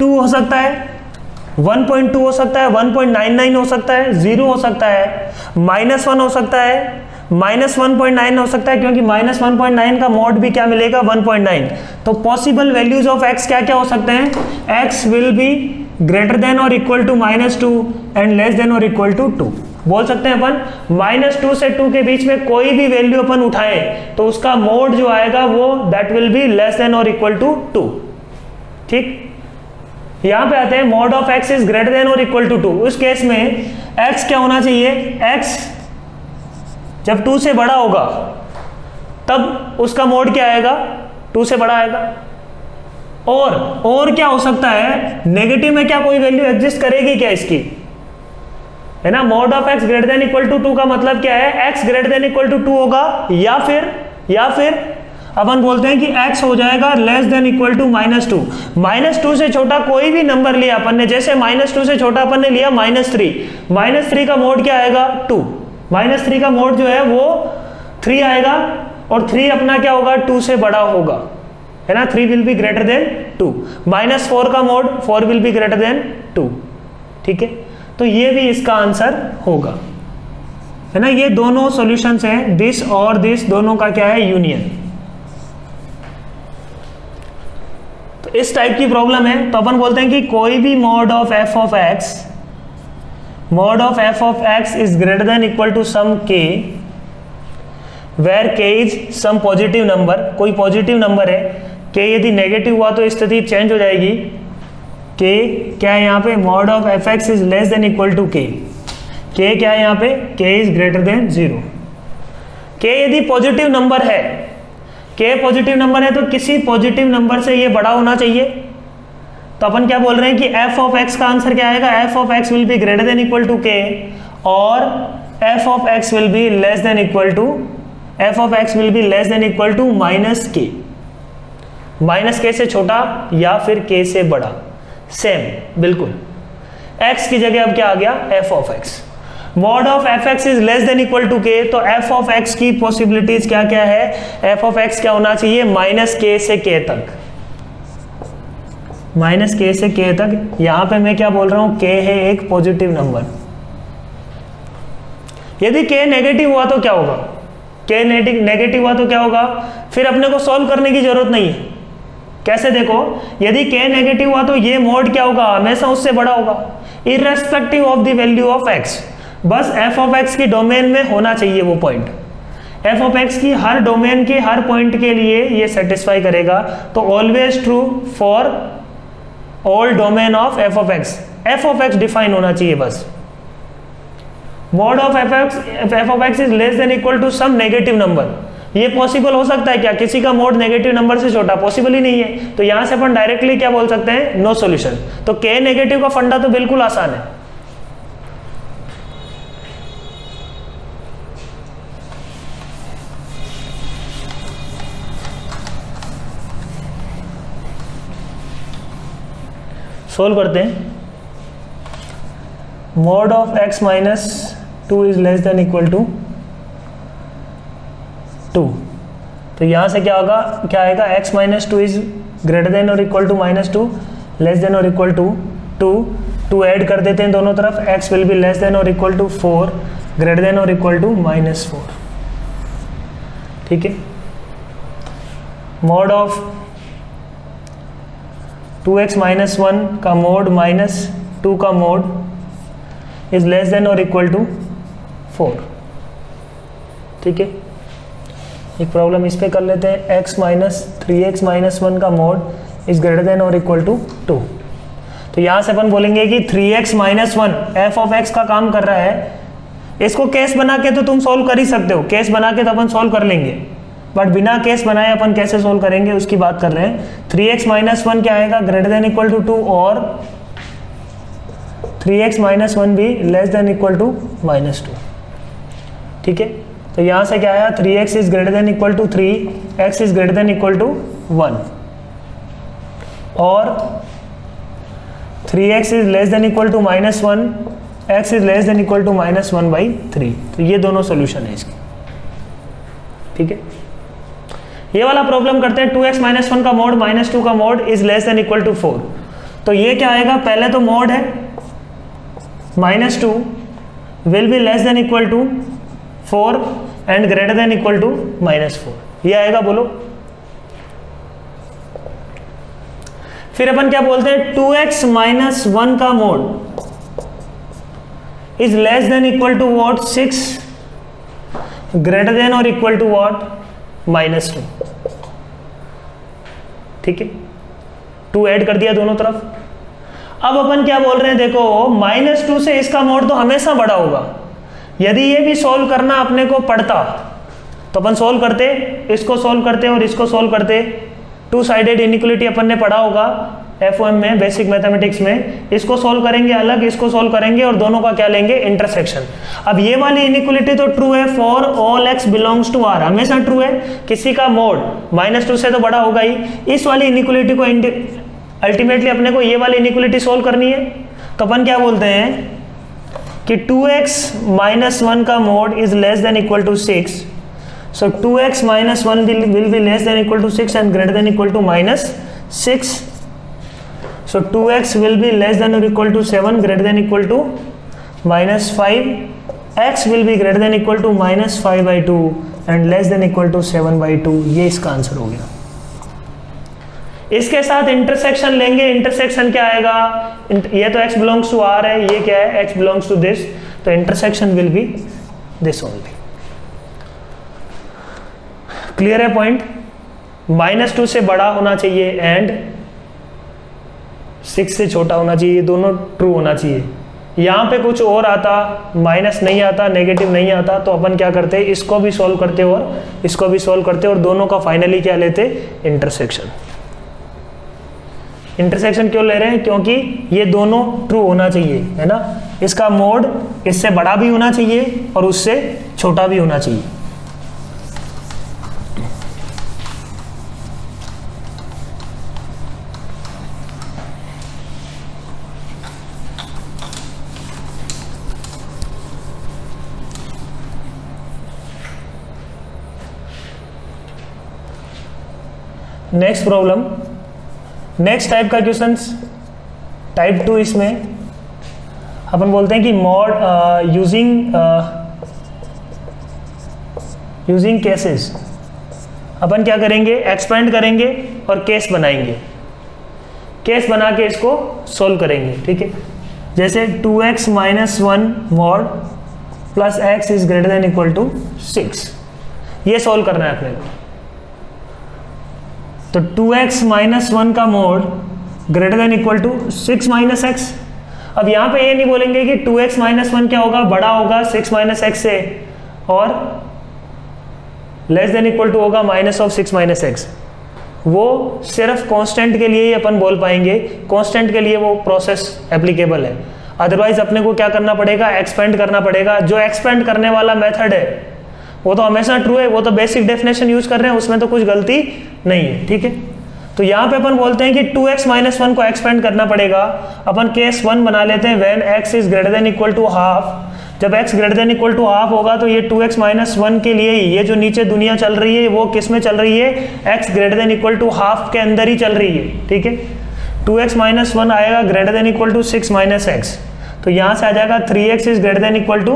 2 हो सकता है, 1.2 हो सकता है, 1.99 हो सकता है, 0 हो सकता है, -1 हो सकता है, -1.9 हो सकता है, क्योंकि -1.9 का मॉड भी क्या मिलेगा 1.9। तो पॉसिबल वैल्यूज ऑफ x क्या क्या हो सकते हैं, x will be greater than और equal to -2 and less than और इक्वल टू 2। बोल सकते हैं अपन -2 से 2 के बीच में कोई भी वैल्यू अपन उठाएं तो उसका मोड जो आएगा वो that will be less than और इक्वल टू 2, ठीक। यहां पे आते हैं mod of x is greater than और इक्वल टू 2। उस केस में x क्या होना चाहिए, x जब 2 से बड़ा होगा तब उसका मोड क्या आएगा, 2 से बड़ा आएगा। और क्या हो सकता है, नेगेटिव में क्या कोई वैल्यू एग्जिस्ट करेगी क्या इसकी, है ना। Mod of x greater than equal to 2 का मतलब क्या है, x greater than equal to 2 होगा, या फिर अपन बोलते हैं कि x हो जाएगा लेस देन इक्वल टू -2। -2 से छोटा कोई भी नंबर लिया अपन ने, जैसे -2 से छोटा अपन ने लिया -3, -3 का मोड क्या आएगा 2, -3 का मोड जो है वो 3 आएगा, और 3 अपना क्या होगा 2 से बड़ा होगा, है ना। 3 विल बी ग्रेटर देन 2। -4 का mode 4 will be greater then 2, ठीक है। तो ये भी इसका आंसर होगा, है ना। ये दोनों सॉल्यूशंस हैं, दिस और दिस दोनों का क्या है, यूनियन। तो इस टाइप की प्रॉब्लम है, तो अपन बोलते हैं कि कोई भी mod of f of x is greater than equal to some k where k is some positive number. कोई पॉजिटिव नंबर है, k यदि नेगेटिव हुआ तो स्थिति चेंज हो जाएगी। k क्या है यहाँ पे, mod of f x is less than equal to k। k क्या है यहाँ पे, k is greater than 0। k यदि पॉजिटिव नंबर है, k पॉजिटिव नंबर है, तो किसी पॉजिटिव नंबर से ये बड़ा होना चाहिए। तो अपन क्या बोल रहे हैं कि f ऑफ x का आंसर क्या आएगा, f of x will be greater than equal to k और f of x will be less than equal to -k। -k से छोटा या फिर k से बड़ा, सेम बिल्कुल। x की जगह अब क्या आ गया, f of x। Mod of f x is less than equal to k, तो f ऑफ x की पॉसिबिलिटीज क्या क्या है, f ऑफ x क्या होना चाहिए, -k से k तक, -k से k तक। यहां पे मैं क्या बोल रहा हूं, k है एक पॉजिटिव नंबर। यदि k नेगेटिव हुआ तो क्या होगा, k नेगेटिव हुआ तो क्या होगा, फिर अपने को सॉल्व करने की जरूरत नहीं है। कैसे देखो, यदि k नेगेटिव हुआ तो ये मोड क्या होगा, हमेशा उससे बड़ा होगा, irrespective of the value of x। बस f ऑफ x की डोमेन में होना चाहिए वो पॉइंट। f ऑफ x की हर डोमेन के हर पॉइंट के लिए ये सेटिस्फाई करेगा। तो always true for all domain of f of x define होना चाहिए बस। Mod of f of x is less than equal to some negative number. ये पॉसिबल हो सकता है क्या, किसी का मोड नेगेटिव नंबर से छोटा, पॉसिबल ही नहीं है। तो यहां से अपन डायरेक्टली क्या बोल सकते हैं, नो सॉल्यूशन। तो k नेगेटिव का फंडा तो बिल्कुल आसान है। सोल्व करते हैं। Mod of x minus 2 is less than equal to 2। तो यहां से क्या होगा, क्या आएगा, x minus 2 is greater than और इक्वल टू -2, लेस देन और इक्वल टू 2 ऐड कर देते हैं दोनों तरफ, x will be less than और इक्वल टू 4 ग्रेटर देन और इक्वल टू -4, ठीक है। मॉड ऑफ 2x माइनस 1 का मोड -2 का मोड इज लेस देन और इक्वल टू 4, ठीक है। एक प्रॉब्लम इस पे कर लेते हैं, x माइनस 3x माइनस 1 का मोड इज ग्रेटर देन और इक्वल टू 2। तो यहां से अपन बोलेंगे कि 3x minus 1 f of x का काम कर रहा है। इसको केस बना के तो तुम सॉल्व कर ही सकते हो, केस बना के तो अपन सॉल्व कर लेंगे, बट बिना केस बनाए अपन कैसे सॉल्व करेंगे उसकी बात कर रहे हैं। 3x माइनस 1 क्या आएगा, ग्रेटर देन इक्वल टू 2, और 3x माइनस 1 भी लेस देन इक्वल टू -2, ठीक है। तो यहां से क्या आया, 3x is greater than equal to 3, x is greater than equal to 1, और 3x is less than equal to -1, x is less than equal to -1/3। तो ये दोनों सॉल्यूशन है इसके, ठीक है। ये वाला प्रॉब्लम करते हैं, 2x माइनस 1 का मोड -2 का mod is less than equal to 4। तो ये क्या आएगा, पहले तो मोड है -2 will be less than equal to 4 and greater than equal to -4, ये आएगा, बोलो। फिर अपन क्या बोलते हैं, 2x माइनस 1 का mod is less than equal to what, 6 greater than और इक्वल टू व्हाट, -2, ठीक है। 2 ऐड कर दिया दोनों तरफ। अब अपन क्या बोल रहे हैं, देखो -2 से इसका मोड तो हमेशा बड़ा होगा। यदि ये भी सॉल्व करना अपने को पड़ता तो अपन सॉल्व करते, इसको सॉल्व करते और इसको सॉल्व करते। 2 साइडेड इनइक्वालिटी अपन ने पढ़ा होगा FOM में, बेसिक मैथमेटिक्स में। इसको सॉल्व करेंगे अलग, इसको सॉल्व करेंगे और दोनों का क्या लेंगे, इंटरसेक्शन। अब ये वाली इनइक्वालिटी तो ट्रू है, for all x belongs to r, हमेशा ट्रू है। किसी का मोड -2 से तो बड़ा होगा ही। इस वाली इनइक्वालिटी को अल्टीमेटली अपने को ये वाली इनइक्वालिटी सॉल्व करनी है। तो अपन क्या बोलते हैं कि 2x माइनस 1 का mod is less than equal to 6, so 2x minus 1 will be less than equal to 6 and greater than equal to -6. So 2x will be less than or equal to 7, greater than equal to -5. x will be greater than equal to -5/2 and less than equal to 7/2. ये इसका answer हो गया। इसके साथ intersection लेंगे। Intersection क्या आएगा, ये तो x belongs to r है, ये क्या है, x belongs to this, तो intersection will be this only. Clear है पॉइंट। -2 से बड़ा होना चाहिए एंड 6 से छोटा होना चाहिए, दोनों ट्रू होना चाहिए। यहाँ पे कुछ और आता, माइनस नहीं आता, नेगेटिव नहीं आता, तो अपन क्या करते, इसको भी सॉल्व करते और इसको भी सॉल्व करते और दोनों का फाइनली क्या लेते, इंटरसेक्शन। इंटरसेक्शन क्यों ले रहे हैं, क्योंकि ये दोनों ट्रू होना चाहिए, है ना। इसका मोड इससे बड़ा भी होना चाहिए और उससे छोटा भी होना चाहिए। नेक्स्ट प्रॉब्लम, नेक्स्ट टाइप का क्वेश्चंस, टाइप 2। इसमें अपन बोलते हैं कि मॉड यूजिंग केसेस। अपन क्या करेंगे, एक्सपेंड करेंगे और केस बनाएंगे। केस बना के इसको सोल्व करेंगे, ठीक है। जैसे 2x minus 1 mod plus x is greater than equal to 6, ये सोल्व करना है अपने को। तो 2x माइनस 1 का mod greater than equal to 6 minus x. अब यहां पे ये नहीं बोलेंगे कि 2x माइनस 1 क्या होगा, बड़ा होगा 6 माइनस एक्स से, और लेस देन इक्वल टू होगा माइनस ऑफ 6 माइनस एक्स। वो सिर्फ कांस्टेंट के लिए ही अपन बोल पाएंगे, कांस्टेंट के लिए वो प्रोसेस एप्लीकेबल है। अदरवाइज अपने को क्या करना पड़ेगा, एक्सपेंड करना पड़ेगा। जो एक्सपेंड करने वाला मेथड है वो तो हमेशा ट्रू है, वो तो बेसिक डेफिनेशन यूज कर रहे हैं, उसमें तो कुछ गलती नहीं है, ठीक है। तो यहाँ पे अपन बोलते हैं कि 2x माइनस 1 को एक्सपेंड करना पड़ेगा। अपन केस 1 बना लेते हैं, when x is greater than equal to half. जब x greater than equal to half होगा तो ये 2x माइनस 1 के लिए ही, ये जो नीचे दुनिया चल रही है वो किस में चल रही है, x greater than equal to half के अंदर ही चल रही है, ठीक है। 2x माइनस 1 आएगा greater than equal to 6 minus x. तो यहाँ से आ जाएगा 3x is greater than equal to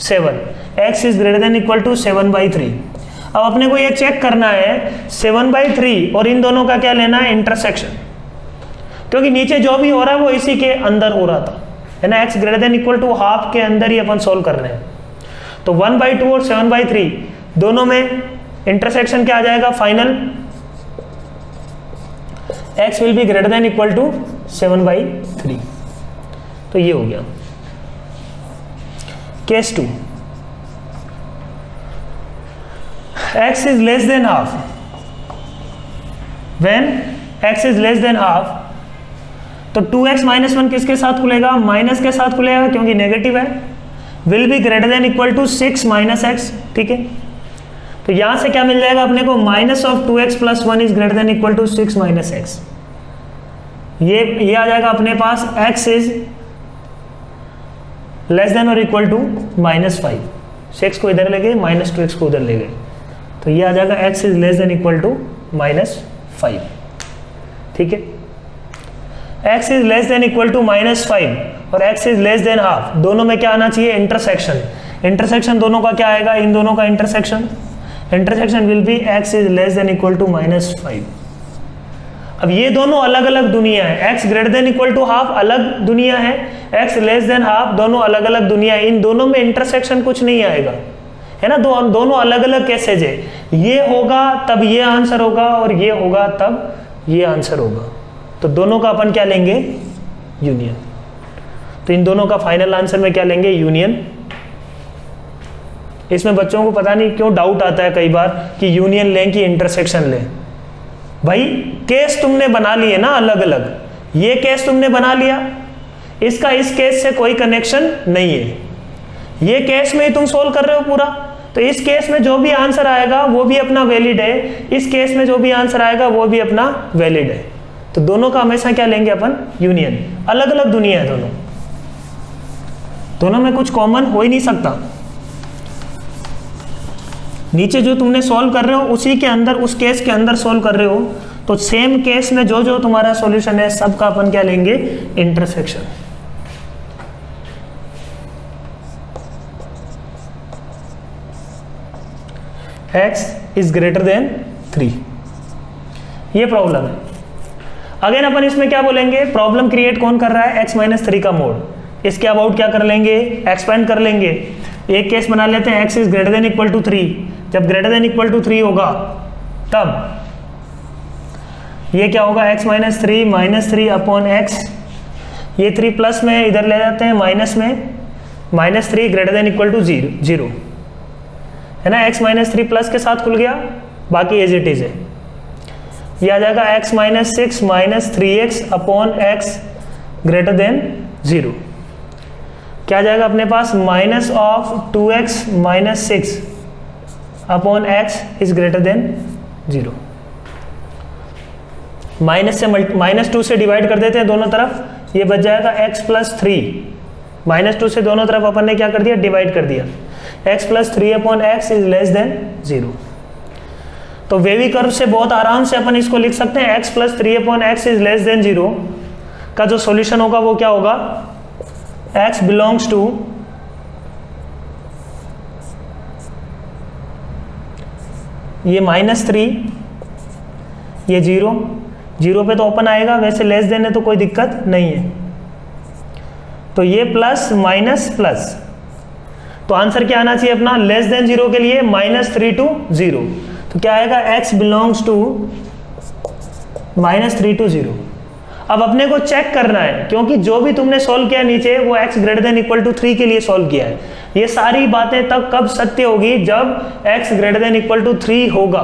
7, x is greater than equal to 7/3। अब अपने को ये चेक करना है 7/3 और इन दोनों का क्या लेना है, इंटरसेक्शन, क्योंकि नीचे जो भी हो रहा है वो इसी के अंदर हो रहा था, है ना। x greater than equal to half के अंदर ही अपन सोल्व कर रहे हैं। तो 1/2 और 7/3 दोनों में इंटरसेक्शन क्या आ जाएगा final, x will be greater than equal to 7/3। तो ये हो गया case 2। x is less than half, when x is less than half, तो 2x - 1 किसके साथ खुलेगा, माइनस के साथ खुलेगा क्योंकि नेगेटिव है। Will be greater than equal to 6 - x, ठीक है। तो यहां से क्या मिल जाएगा अपने को, minus of 2x + 1 is greater than equal to 6 - x। ये आ जाएगा अपने पास x इज लेस देन और इक्वल टू -5। 6 को इधर ले गए, -2x को उधर ले गए, तो ये आ जाएगा x is less than equal to -5, ठीक है। x is less than equal to -5 और x is less than half, दोनों में क्या आना चाहिए, इंटरसेक्शन। इंटरसेक्शन दोनों का क्या आएगा, इन दोनों का intersection, intersection will be x is less than equal to -5। अब ये दोनों अलग अलग दुनिया है, x greater than equal to half अलग दुनिया है, x लेस देन हाफ दोनों अलग अलग दुनिया है। इन दोनों में इंटरसेक्शन कुछ नहीं आएगा, है ना। दोनों अलग अलग केसेज है, ये होगा तब ये आंसर होगा और ये होगा तब ये आंसर होगा। तो दोनों का अपन क्या लेंगे, यूनियन। तो इन दोनों का फाइनल आंसर में क्या लेंगे, यूनियन। इसमें बच्चों को पता नहीं क्यों डाउट आता है कई बार कि यूनियन लें कि इंटरसेक्शन लें। भाई केस तुमने बना लिए ना अलग अलग, ये केस तुमने बना लिया, इसका इस केस से कोई कनेक्शन नहीं है, ये केस में ही तुम सोल्व कर रहे हो पूरा। तो इस केस में जो भी आंसर आएगा वो भी अपना वैलिड है, इस केस में जो भी आंसर आएगा वो भी अपना वैलिड है। तो दोनों का हमेशा क्या लेंगे अपन, यूनियन। अलग अलग दुनिया है दोनों में कुछ कॉमन हो ही नहीं सकता। नीचे जो तुमने सॉल्व कर रहे हो उसी के अंदर, उस केस के अंदर सॉल्व कर रहे हो, तो सेम केस में जो जो तुम्हारा सॉल्यूशन है सबका अपन क्या लेंगे, intersection. x is greater than 3, ये प्रॉब्लम है। अगेन अपन इसमें क्या बोलेंगे, प्रॉब्लम क्रिएट कौन कर रहा है, x - 3 का मोड। इसके अबाउट क्या कर लेंगे, एक्सपेंड कर लेंगे। एक केस बना लेते हैं, x is greater than equal to 3। जब ग्रेटर देन इक्वल टू 3 होगा तब ये क्या होगा, x - 3 अपॉन x, ये 3 प्लस में इधर ले जाते हैं माइनस में, -3 ग्रेटर देन इक्वल टू 0, है ना। x - 3 प्लस के साथ खुल गया, बाकी एज इट इज है। ये आ जाएगा x - 6 -3x upon x greater than 0। क्या आ जाएगा अपने पास, minus of 2x - 6 upon x is greater than 0। -2 से डिवाइड कर देते हैं दोनों तरफ, ये बच जाएगा x + 3। -2 से दोनों तरफ अपन ने क्या कर दिया, डिवाइड कर दिया। x + 3 upon x is less than 0। तो वेवी कर्व से बहुत आराम से अपन इसको लिख सकते हैं, x + 3 upon x is less than 0 का जो सॉल्यूशन होगा वो क्या होगा, x बिलोंग्स टू ये -3, ये 0 पे तो ओपन आएगा, वैसे लेस देन है तो कोई दिक्कत नहीं है। तो ये प्लस माइनस प्लस, तो आंसर क्या आना चाहिए अपना, लेस देन 0 के लिए -3 to 0। तो क्या आएगा, x बिलोंग्स टू -3 to 0। अब अपने को चेक करना है, क्योंकि जो भी तुमने सॉल्व किया नीचे वो x greater than equal to 3 के लिए सॉल्व किया है। ये सारी बातें तब कब सत्य होगी, जब x greater than equal to 3 होगा,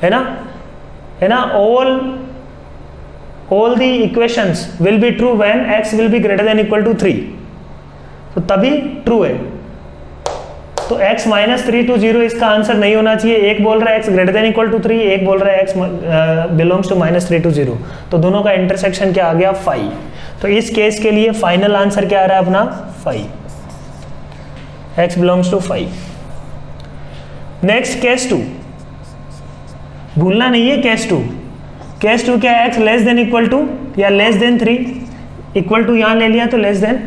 है ना। All the equations will be true when x will be greater than equal to 3, तो तभी ट्रू है। तो x -3 to 0 इसका आंसर नहीं होना चाहिए। एक बोल रहा है x greater than equal to 3, एक बोल रहा है x बिलोंग्स टू -3 to 0। तो दोनों का इंटरसेक्शन क्या आ गया, 5। तो इस केस के लिए फाइनल आंसर क्या आ रहा है अपना, 5, x belongs to 5। Next case 2, भूलना नहीं है केस 2। केस 2 क्या है, x less than equal to या लेस देन 3, इक्वल टू यहाँ ले लिया तो लेस देन,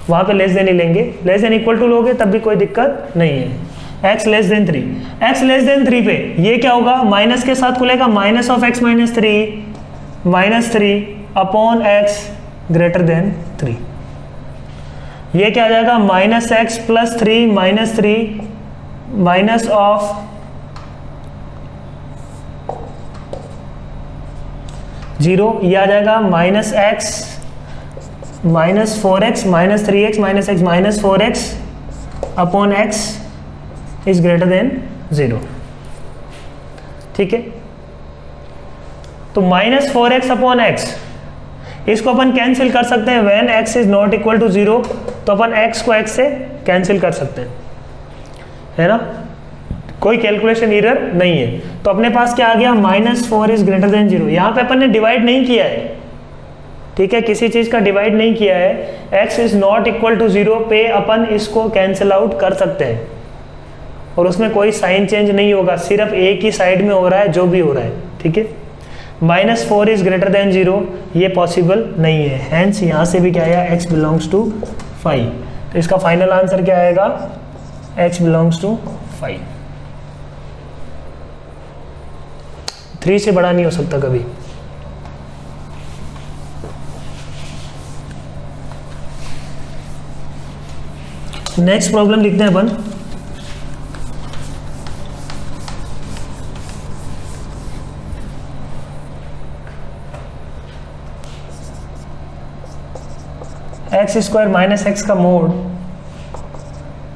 वहाँ पे लेस देन ही लेंगे, लेस देन इक्वल टू लोगे तब भी कोई दिक्कत नहीं है। x less than 3, x less than 3 पे ये क्या होगा, माइनस के साथ खुलेगा, minus of x minus 3 upon x greater than 3। ये क्या आ जाएगा, minus x plus 3 minus 3 minus of 0, ये आ जाएगा minus x minus 4x minus 3x minus x minus 4x upon x is greater than 0। ठीक है, तो माइनस 4x अपॉन x इसको अपन कैंसिल कर सकते हैं, when x is not equal to 0, तो अपन x को x से कैंसिल कर सकते हैं, है ना, कोई कैलकुलेशन एरर नहीं है। तो अपने पास क्या आ गया, माइनस 4 इज ग्रेटर देन 0। यहाँ पे अपन ने डिवाइड नहीं किया है, ठीक है, किसी चीज का डिवाइड नहीं किया है, x is not equal to 0 पे अपन इसको कैंसिल आउट कर सकते हैं और उसमें कोई साइन चेंज नहीं होगा, सिर्फ एक ही साइड में हो रहा है जो भी हो रहा है। ठीक है, माइनस 4 इज ग्रेटर देन 0 ये पॉसिबल नहीं है, हैंस यहाँ से भी क्या आया, x बिलोंग्स टू 5। तो इसका फाइनल आंसर क्या आएगा, x बिलोंग्स टू 5। 3 से बड़ा नहीं हो सकता कभी। नेक्स्ट प्रॉब्लम लिखते हैं अपन, एक्स स्क्वायर माइनस एक्स का mode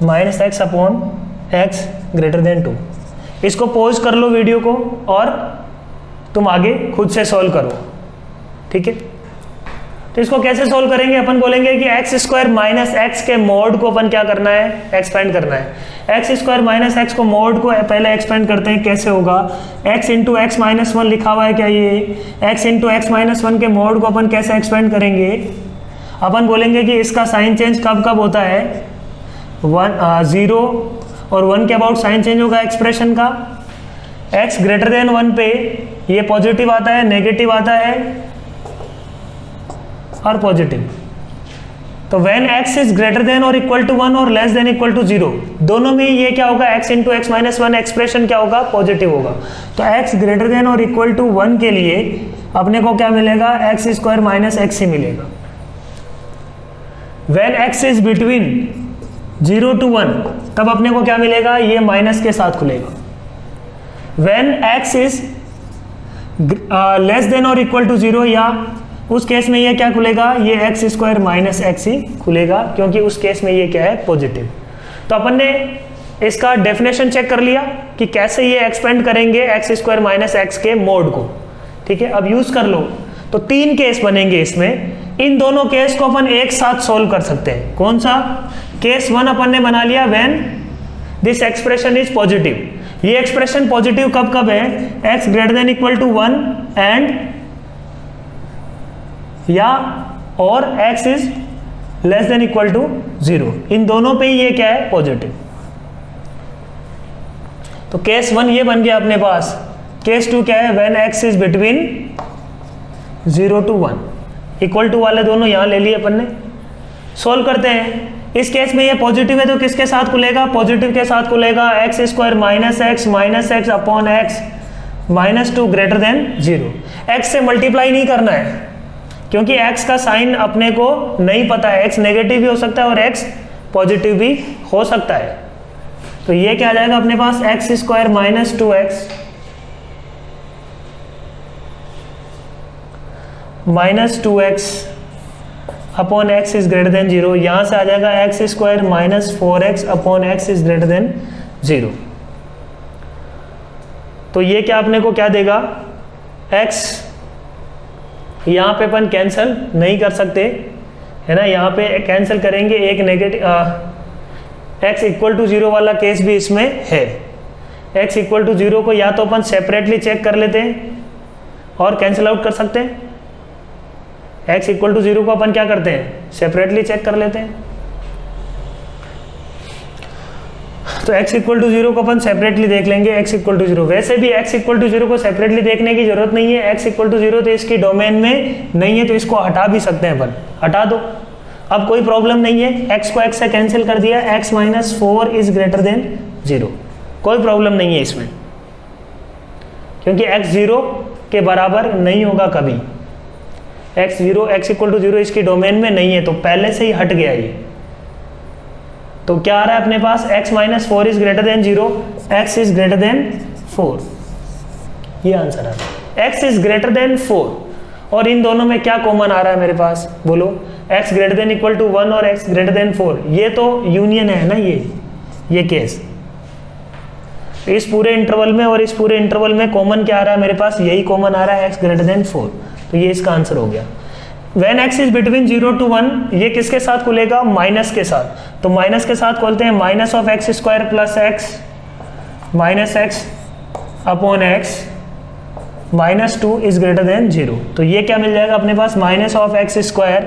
minus x upon x greater than 2। इसको पॉज कर लो वीडियो को और तुम आगे खुद से सॉल्व करो। ठीक है, तो इसको कैसे सॉल्व करेंगे, अपन बोलेंगे कि एक्स स्क्वायर माइनस एक्स के मोड को अपन क्या करना है, एक्सपेंड करना है। एक्स स्क्वायर माइनस एक्स को मोड को पहले एक्सपेंड करते हैं, कैसे होगा, x इंटू एक्स माइनस 1 लिखा हुआ है क्या, ये x इंटू एक्स माइनस 1 के मोड को अपन कैसे एक्सपेंड करेंगे, अपन बोलेंगे कि इसका साइन चेंज कब कब होता है, 0 और 1 के अबाउट साइन चेंज होगा एक्सप्रेशन का। x ग्रेटर देन 1 पे ये पॉजिटिव आता है, नेगेटिव आता है और पॉजिटिव। तो when x is greater than और इक्वल टू 1 और लेस देन इक्वल टू 0, दोनों में ये क्या होगा, x into x minus 1 expression क्या होगा, पॉजिटिव होगा। तो x ग्रेटर देन और इक्वल टू 1 के लिए अपने को क्या मिलेगा, एक्स स्क्वायर माइनस एक्स ही मिलेगा। When x is between 0 to 1 तब अपने को क्या मिलेगा, ये माइनस के साथ खुलेगा। When x is less than और इक्वल टू 0 या उस केस में ये क्या खुलेगा, ये एक्स स्क्वायर माइनस एक्स ही खुलेगा, क्योंकि उस केस में ये क्या है, पॉजिटिव। तो अपन ने इसका डेफिनेशन चेक कर लिया कि कैसे ये एक्सपेंड करेंगे एक्स स्क्वायर माइनस एक्स के मोड को। ठीक है, अब यूज कर लो। तो 3 केस बनेंगे इसमें, इन दोनों केस को अपन एक साथ सोल्व कर सकते हैं। कौन सा, केस 1 अपन ने बना लिया, when this expression is positive. ये एक्सप्रेशन पॉजिटिव कब कब है, x greater than equal to 1 and या और x is less than equal to 0, इन दोनों पे ये क्या है, पॉजिटिव। तो केस 1 ये बन गया अपने पास। केस 2 क्या है, when x is between 0 to 1, equal to वाले दोनों यहां ले लिए अपन ने। सोल्व करते हैं, इस केस में ये पॉजिटिव है तो किसके साथ खुलेगा, पॉजिटिव के साथ खुलेगा, x square minus x upon x minus 2 greater than 0। X से मल्टीप्लाई नहीं करना है क्योंकि एक्स का साइन अपने को नहीं पता है, एक्स नेगेटिव भी हो सकता है और एक्स पॉजिटिव भी हो सकता है। तो ये क्या आ जाएगा अपने पास, X square minus 2x minus 2x upon X is greater than 0। यहां से आ जाएगा X square minus 4x upon X is greater than 0। तो ये क्या अपने को क्या देगा, x यहां पे अपन कैंसिल नहीं कर सकते है ना, यहां पे कैंसिल करेंगे, एक नेगेटिव x इक्वल टू 0 वाला केस भी इसमें है। x इक्वल टू 0 को या तो अपन सेपरेटली चेक कर लेते हैं और कैंसिल आउट कर सकते हैं, x इक्वल टू 0 को अपन क्या करते हैं, सेपरेटली चेक कर लेते हैं। तो x इक्वल टू 0 को अपन सेपरेटली देख लेंगे, x इक्वल टू 0। वैसे भी x इक्वल टू 0 को सेपरेटली देखने की जरूरत नहीं है, x इक्वल टू 0 तो इसकी डोमेन में नहीं है, तो इसको हटा भी सकते हैं अपन, हटा दो, अब कोई प्रॉब्लम नहीं है। x को x से कैंसिल कर दिया, x minus 4 is greater than 0, कोई प्रॉब्लम नहीं है इसमें, क्योंकि x 0 के बराबर नहीं होगा कभी। x इक्वल टू 0 इसकी डोमेन में नहीं है, तो पहले से ही हट गया ये। तो क्या आ रहा है अपने पास, x minus 4 is greater than 0, x is greater than 4, ये आंसर आ रहा है। x इज ग्रेटर देन 4, और इन दोनों में क्या कॉमन आ रहा है मेरे पास, बोलो, x greater than equal to 1 और x ग्रेटर देन 4, ये तो यूनियन है ना, ये केस। इस पूरे इंटरवल में और इस पूरे इंटरवल में कॉमन क्या आ रहा है मेरे पास, यही कॉमन आ रहा है, x ग्रेटर देन 4, तो ये इसका आंसर हो गया। When x is between 0 to 1, ये किसके साथ खुलेगा, माइनस के साथ, तो माइनस के साथ खोलते हैं, minus of x square plus x minus x upon x minus 2 is greater than 0, तो ये क्या मिल जाएगा अपने पास, माइनस ऑफ एक्स स्क्वायर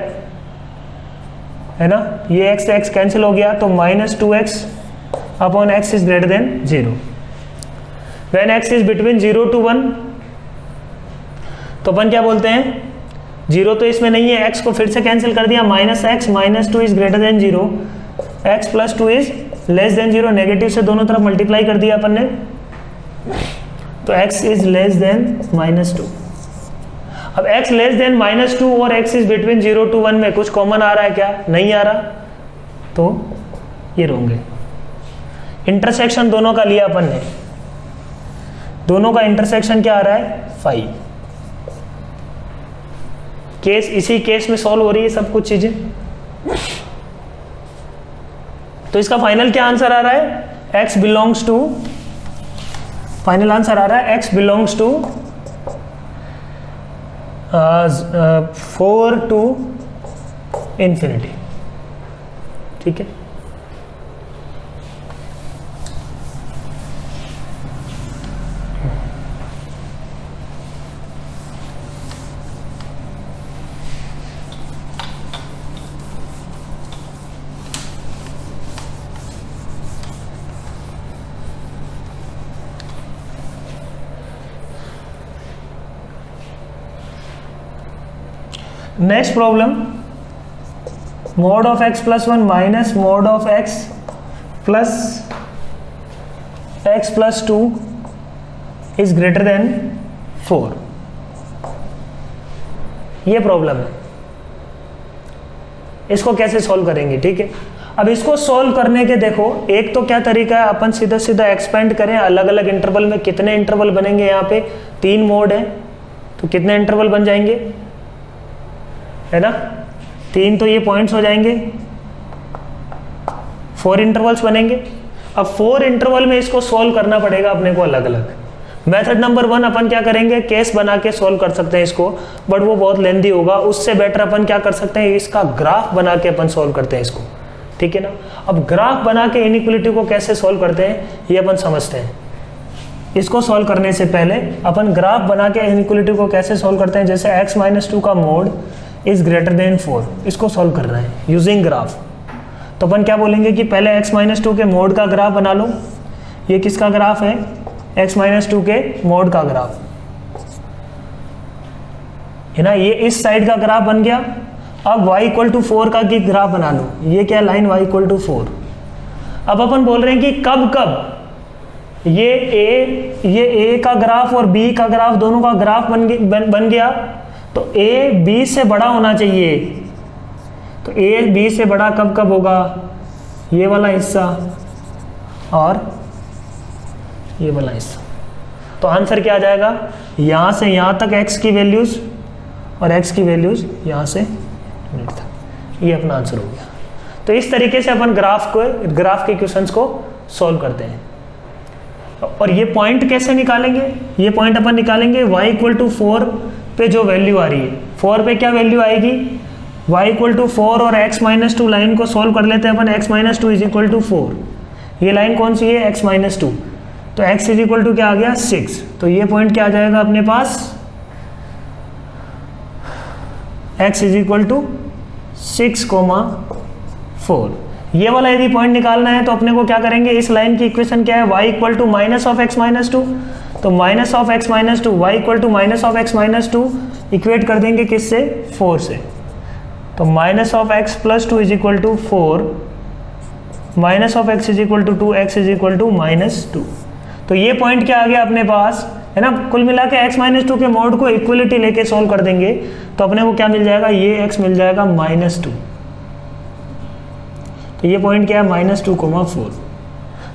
है ना, ये x से x कैंसिल हो गया, तो minus 2x upon X is greater than 0। When x is between 0 to 1, तो अपन क्या बोलते हैं, 0 तो इसमें नहीं है, x को फिर से कैंसिल कर दिया, minus x minus 2 is greater than 0, x plus 2 is less than 0, negative से दोनों तरफ मल्टीप्लाई कर दिया अपन ने, तो x is less then minus 2। अब x लेस देन माइनस 2 और x इज बिटवीन 0 to 1 में कुछ कॉमन आ रहा है क्या, नहीं आ रहा, तो ये रॉन्ग है। इंटरसेक्शन दोनों का लिया अपन ने, दोनों का इंटरसेक्शन क्या आ रहा है, 5। केस इसी केस में सॉल्व हो रही है सब कुछ चीजें, तो इसका फाइनल क्या आंसर आ रहा है, x belongs to, final answer आ रहा है x belongs to 4 to infinity, ठीक है। Next problem, mod of x plus 1 minus mod of x plus 2 is greater than 4, ये प्रॉब्लम है, इसको कैसे सॉल्व करेंगे, ठीक है। अब इसको सॉल्व करने के देखो, एक तो क्या तरीका है, अपन सीधा सीधा एक्सपेंड करें, अलग अलग इंटरवल में कितने इंटरवल बनेंगे, यहाँ पे 3 मोड है, तो कितने इंटरवल बन जाएंगे, है ना, 3, तो ये पॉइंट्स हो जाएंगे, 4 इंटरवल्स बनेंगे। अब 4 इंटरवल में इसको सॉल्व करना पड़ेगा अपने को अलग अलग। मेथड नंबर 1 अपन क्या करेंगे, केस बना के सॉल्व कर सकते हैं इसको, बट वो बहुत लेंदी होगा, उससे बेटर अपन क्या कर सकते हैं, इसका ग्राफ बना के अपन सॉल्व करते हैं इसको, ठीक है ना। अब ग्राफ बना के इनइक्वालिटी को कैसे सॉल्व करते हैं ये अपन समझते हैं। इसको सॉल्व करने से पहले अपन ग्राफ बना के इनइक्वालिटी को कैसे सॉल्व करते हैं, जैसे x माइनस 2 का मोड इज ग्रेटर देन 4, इसको सॉल्व कर रहे हैं यूजिंग ग्राफ। तो अपन क्या बोलेंगे कि पहले x माइनस 2 के मोड का ग्राफ बना लो, ये किसका ग्राफ है, x माइनस 2 के मोड का ग्राफ है ना, ये इस साइड का ग्राफ बन गया। अब y इक्वल टू 4 का की ग्राफ बना लो, ये क्या लाइन y इक्वल टू 4। अब अपन बोल रहे हैं कि कब कब ये a का ग्राफ और b का ग्राफ दोनों का ग्राफ बन गया, तो a b से बड़ा होना चाहिए। तो a b से बड़ा कब कब होगा, ये वाला हिस्सा और ये वाला हिस्सा। तो आंसर क्या आ जाएगा, यहाँ से यहाँ तक x की वैल्यूज और x की वैल्यूज यहाँ से तक, ये अपना आंसर हो गया। तो इस तरीके से अपन ग्राफ के क्वेश्चंस को सॉल्व करते हैं। और ये पॉइंट कैसे निकालेंगे, ये पॉइंट अपन निकालेंगे y इक्वल टू 4 पे जो वैल्यू आ रही है, 4 पे क्या वैल्यू आएगी, y इक्वल टू 4 और x माइनस 2 लाइन को सॉल्व कर लेते हैं अपन। x minus 2 is equal to 4, ये लाइन कौन सी है, x माइनस 2, तो x इज इक्वल टू क्या आ गया 6। तो ये पॉइंट क्या आ जाएगा अपने पास, x इज इक्वल टू 6, 4। ये वाला यदि पॉइंट निकालना है तो अपने को क्या करेंगे, इस लाइन की इक्वेशन क्या है, y equal to minus of X minus two, तो minus of X minus two, Y equal to minus of X minus two equate कर देंगे किससे, 4 से, तो minus of x plus two is equal to 4, minus of X is equal to 2, X is equal to minus 2। तो ये point क्या आ गया अपने पास, है ना। कुल मिला के x माइनस 2 के मोड को इक्वलिटी लेके सोल्व कर देंगे तो अपने को क्या मिल जाएगा, ये x मिल जाएगा -2। तो ये पॉइंट क्या है, -2,4।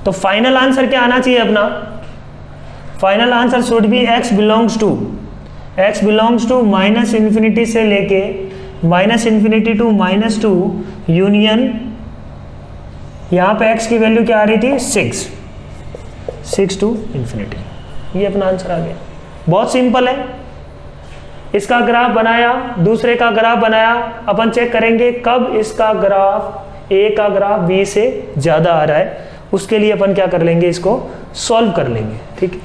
तो फाइनल आंसर क्या आना चाहिए अपना, final answer should be x belongs to minus infinity से लेके माइनस इन्फिनिटी टू -2 यूनियन, यहाँ पे x की वैल्यू क्या आ रही थी, 6 टू इन्फिनिटी। ये अपना आंसर आ गया, बहुत सिंपल है। इसका ग्राफ बनाया, दूसरे का ग्राफ बनाया, अपन चेक करेंगे कब इसका ग्राफ ए का ग्राफ बी से ज्यादा आ रहा है, उसके लिए अपन क्या कर लेंगे, इसको सॉल्व कर लेंगे, ठीक है।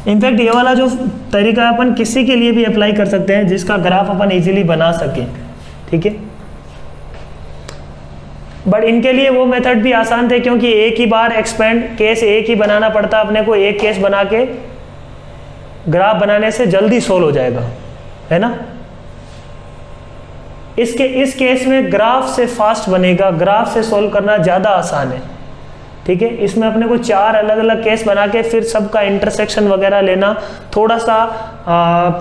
इनफैक्ट ये वाला जो तरीका है अपन किसी के लिए भी अप्लाई कर सकते हैं जिसका ग्राफ अपन इजीली बना सके, ठीक है। बट इनके लिए वो मेथड भी आसान थे क्योंकि एक ही बार एक्सपेंड केस एक ही बनाना पड़ता, अपने को एक केस बना के ग्राफ बनाने से जल्दी सोल्व हो जाएगा, है ना। इस केस में ग्राफ से फास्ट बनेगा, ग्राफ से सोल्व करना ज़्यादा आसान है, ठीक है। इसमें अपने को 4 अलग अलग केस बना के फिर सबका इंटरसेक्शन वगैरह लेना, थोड़ा सा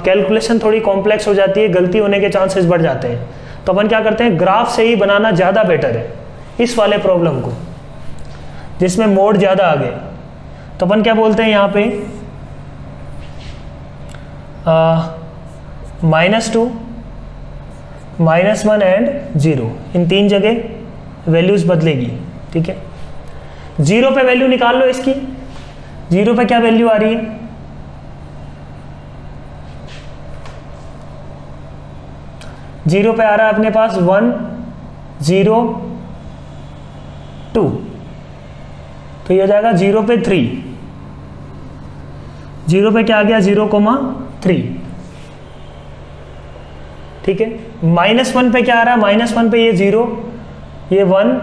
कैलकुलेशन थोड़ी कॉम्प्लेक्स हो जाती है, गलती होने के चांसेस बढ़ जाते हैं। तो अपन क्या करते हैं, ग्राफ से ही बनाना ज़्यादा बेटर है इस वाले प्रॉब्लम को, जिसमें मोड ज़्यादा आ गए। तो अपन क्या बोलते हैं यहाँ पे, -2, -1 एंड 0, इन 3 जगह वैल्यूज बदलेगी, ठीक है। 0 पे वैल्यू निकाल लो इसकी, 0 पे क्या वैल्यू आ रही है, जीरो पे आ रहा है अपने पास 1 0 2, तो ये हो जाएगा 0 पे 3, 0 पे क्या आ गया 0,3, ठीक है। -1 पे क्या आ रहा है, -1 पे ये 0, ये 1,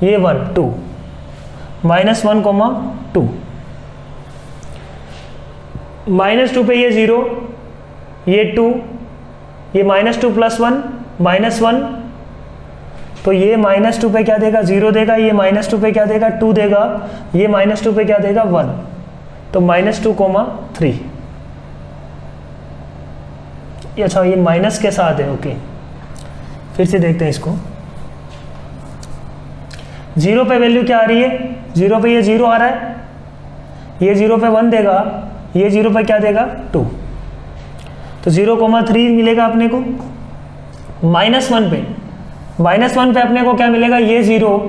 ये 1 2, -1,2, -2 पे ये 0, ये 2, ये -2 + 1 -1, तो ये -2 पे क्या देगा, 0 देगा, ये -2 पे क्या देगा, 2 देगा, ये -2 पे क्या देगा, 1, तो -2,3। अच्छा ये माइनस के साथ है, ओके। फिर से देखते हैं इसको, 0 पे वैल्यू क्या आ रही है, 0 पे ये 0 आ रहा है, ये 0 पे 1 देगा, ये 0 पे क्या देगा 2, तो 0,3 मिलेगा अपने को। -1 पे अपने को क्या मिलेगा, ये 0,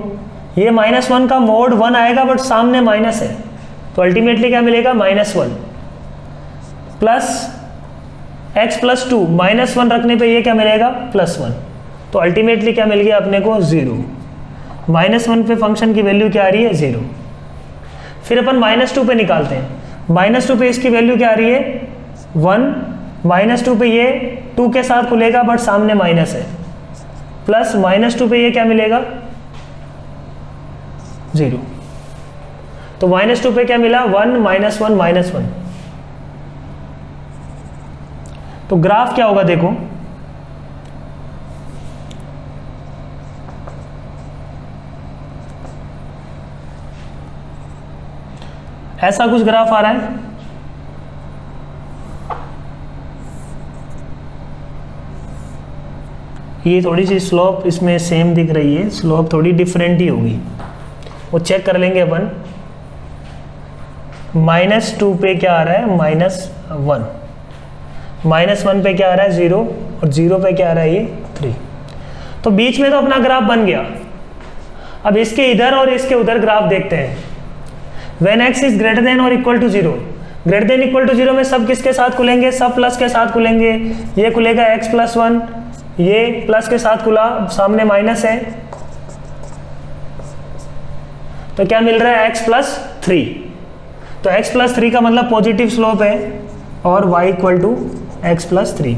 ये -1 का मोड 1 आएगा बट सामने माइनस है, तो अल्टीमेटली क्या मिलेगा -1 प्लस x + 2, -1 रखने पे ये क्या मिलेगा +1, तो अल्टीमेटली क्या मिल गया अपने को 0। -1 पे फंक्शन की वैल्यू क्या आ रही है 0। फिर अपन -2 पे निकालते हैं, -2 पे इसकी वैल्यू क्या आ रही है 1, -2 पे ये 2 के साथ खुलेगा बट सामने माइनस है, प्लस -2 पे ये क्या मिलेगा 0, तो -2 पे क्या मिला 1 -1 -1। तो ग्राफ क्या होगा देखो, ऐसा कुछ ग्राफ आ रहा है, ये थोड़ी सी स्लोप इसमें सेम दिख रही है, स्लोप थोड़ी डिफरेंट ही होगी, वो चेक कर लेंगे अपन। -2 पे क्या आ रहा है -1, -1 पे क्या आ रहा है 0, और 0 पे क्या आ रहा है ये 3, तो बीच में तो अपना ग्राफ बन गया। अब इसके इधर और इसके उधर ग्राफ देखते हैं। When x is greater than or equal to 0, greater than equal to 0 में सब किसके साथ खुलेंगे, सब प्लस के साथ खुलेंगे, ये खुलेगा x + 1, ये प्लस के साथ खुला, सामने माइनस है, तो क्या मिल रहा है x + 3, तो x प्लस 3 का मतलब पॉजिटिव स्लोप है और y equal to x plus 3।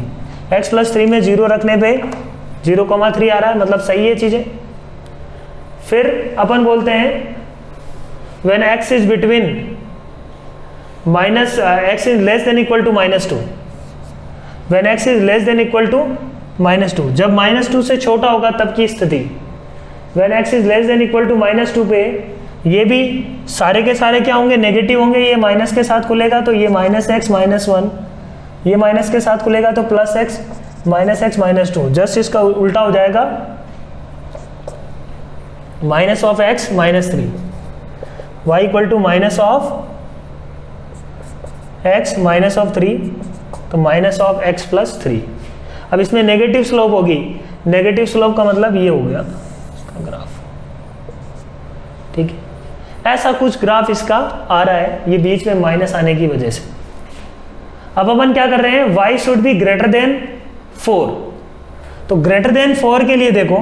X plus 3 में 0 रखने पे 0,3 आ रहा है, मतलब सही है चीज़ें। फिर अपन बोलते हैं when x is between x is less than equal to -2, when x is less than equal to -2, जब -2 से छोटा होगा तब की स्थिति। when x is less than equal to -2 पे ये भी सारे के सारे क्या होंगे, नेगेटिव होंगे। ये माइनस के साथ खुलेगा तो ये -x -1, ये माइनस के साथ खुलेगा तो +x -2। जस्ट इसका उल्टा हो जाएगा, -(x -3), y equal to -(x -3), तो -(x + 3). अब इसमें नेगेटिव स्लोप होगी, नेगेटिव स्लोप का मतलब ये हो गया ग्राफ, ठीक है। ऐसा कुछ ग्राफ इसका आ रहा है, ये बीच में माइनस आने की वजह से। अब अपन क्या कर रहे हैं, y should be greater than 4। तो ग्रेटर देन 4 के लिए देखो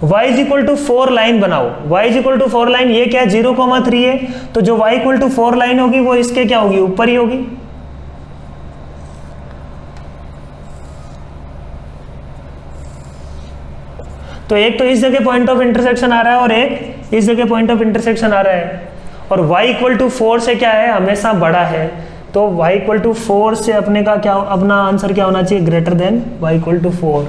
y is equal to 4 line बनाओ। y is equal to 4 line, ये क्या 0,3 है, तो जो y इक्वल टू 4 लाइन होगी वो इसके क्या होगी, ऊपर ही होगी। तो एक तो इस जगह पॉइंट ऑफ इंटरसेक्शन आ रहा है और एक इस जगह पॉइंट ऑफ इंटरसेक्शन आ रहा है, और y इक्वल टू 4 से क्या है, हमेशा बड़ा है। तो y इक्वल टू 4 से अपने का क्या, अपना आंसर क्या होना चाहिए, greater than y equal to 4।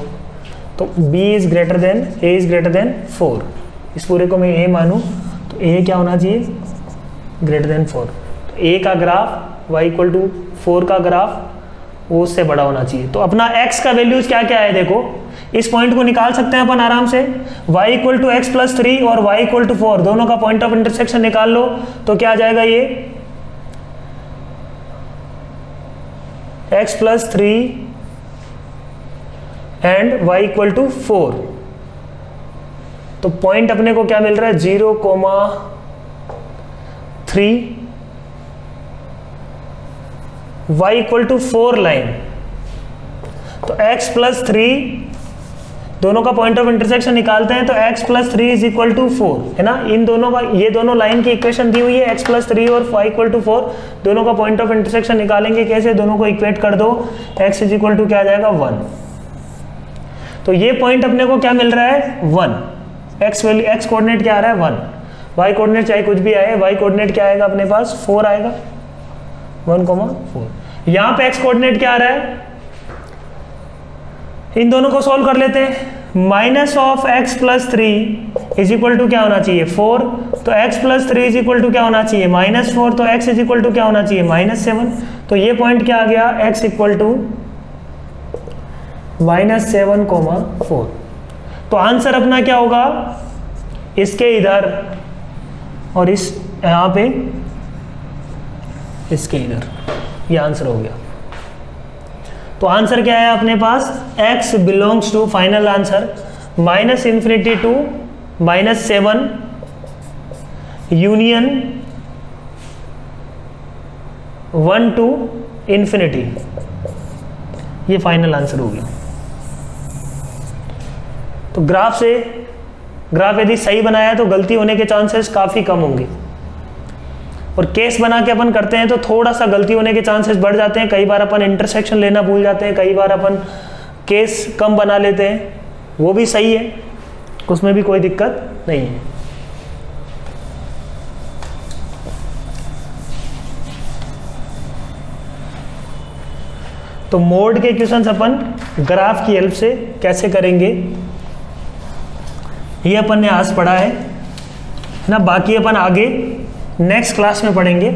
तो b is greater than, a is greater than 4। इस पूरे को मैं a मानूं तो a क्या होना चाहिए, ग्रेटर देन 4। तो a का ग्राफ y इक्वल टू 4 का ग्राफ वो उससे बड़ा होना चाहिए। तो अपना x का वैल्यूज क्या क्या है, देखो इस पॉइंट को निकाल सकते हैं अपन आराम से। y equal to x plus 3 और y इक्वल टू 4 दोनों का पॉइंट ऑफ इंटरसेक्शन निकाल लो तो क्या आ जाएगा, ये x plus 3 and y equal to 4। तो पॉइंट अपने को क्या मिल रहा है, 0,3, y इक्वल टू 4 लाइन। तो x प्लस 3 दोनों का पॉइंट ऑफ इंटरसेक्शन निकालते हैं तो x plus 3 is equal to 4 है ना। इन दोनों का, ये दोनों लाइन की इक्वेशन दी हुई है, x प्लस 3 और y इक्वल टू 4, दोनों का पॉइंट ऑफ इंटरसेक्शन निकालेंगे कैसे, दोनों को इक्वेट कर दो, x इज इक्वल टू क्या आ जाएगा 1। तो ये पॉइंट अपने को क्या मिल रहा है 1, x वैल्यू, x कोऑर्डिनेट क्या आ रहा है 1, y कोऑर्डिनेट चाहे कुछ भी आए, y कोऑर्डिनेट क्या आएगा अपने पास 4 आएगा, 1,4। यहाँ पे x कोऑर्डिनेट क्या आ रहा है, इन दोनों को सॉल्व कर लेते हैं। -(x plus 3) is equal to क्या होना चाहिए 4, तो x plus 3 is equal to क्या होना चाहिए -4, तो x इज इक्वल टू क्या होना चाहिए -7। तो ये पॉइंट क्या आ गया, x इक्वल टू -7,4। तो आंसर अपना क्या होगा, इसके इधर और इस यहाँ पे इसके इधर, ये आंसर हो गया। तो आंसर क्या है अपने पास, x belongs to, final answer -∞ to -7 union 1 to ∞। ये फाइनल आंसर हो गया। तो ग्राफ यदि सही बनाया तो गलती होने के चांसेस काफ़ी कम होंगे, और केस बना के अपन करते हैं तो थोड़ा सा गलती होने के चांसेस बढ़ जाते हैं। कई बार अपन इंटरसेक्शन लेना भूल जाते हैं, कई बार अपन केस कम बना लेते हैं, वो भी सही है, उसमें भी कोई दिक्कत नहीं है। तो मोड के क्वेश्चंस अपन ग्राफ की हेल्प से कैसे करेंगे ये अपन ने आज पढ़ा है ना, बाकी अपन आगे नेक्स्ट क्लास में पढ़ेंगे।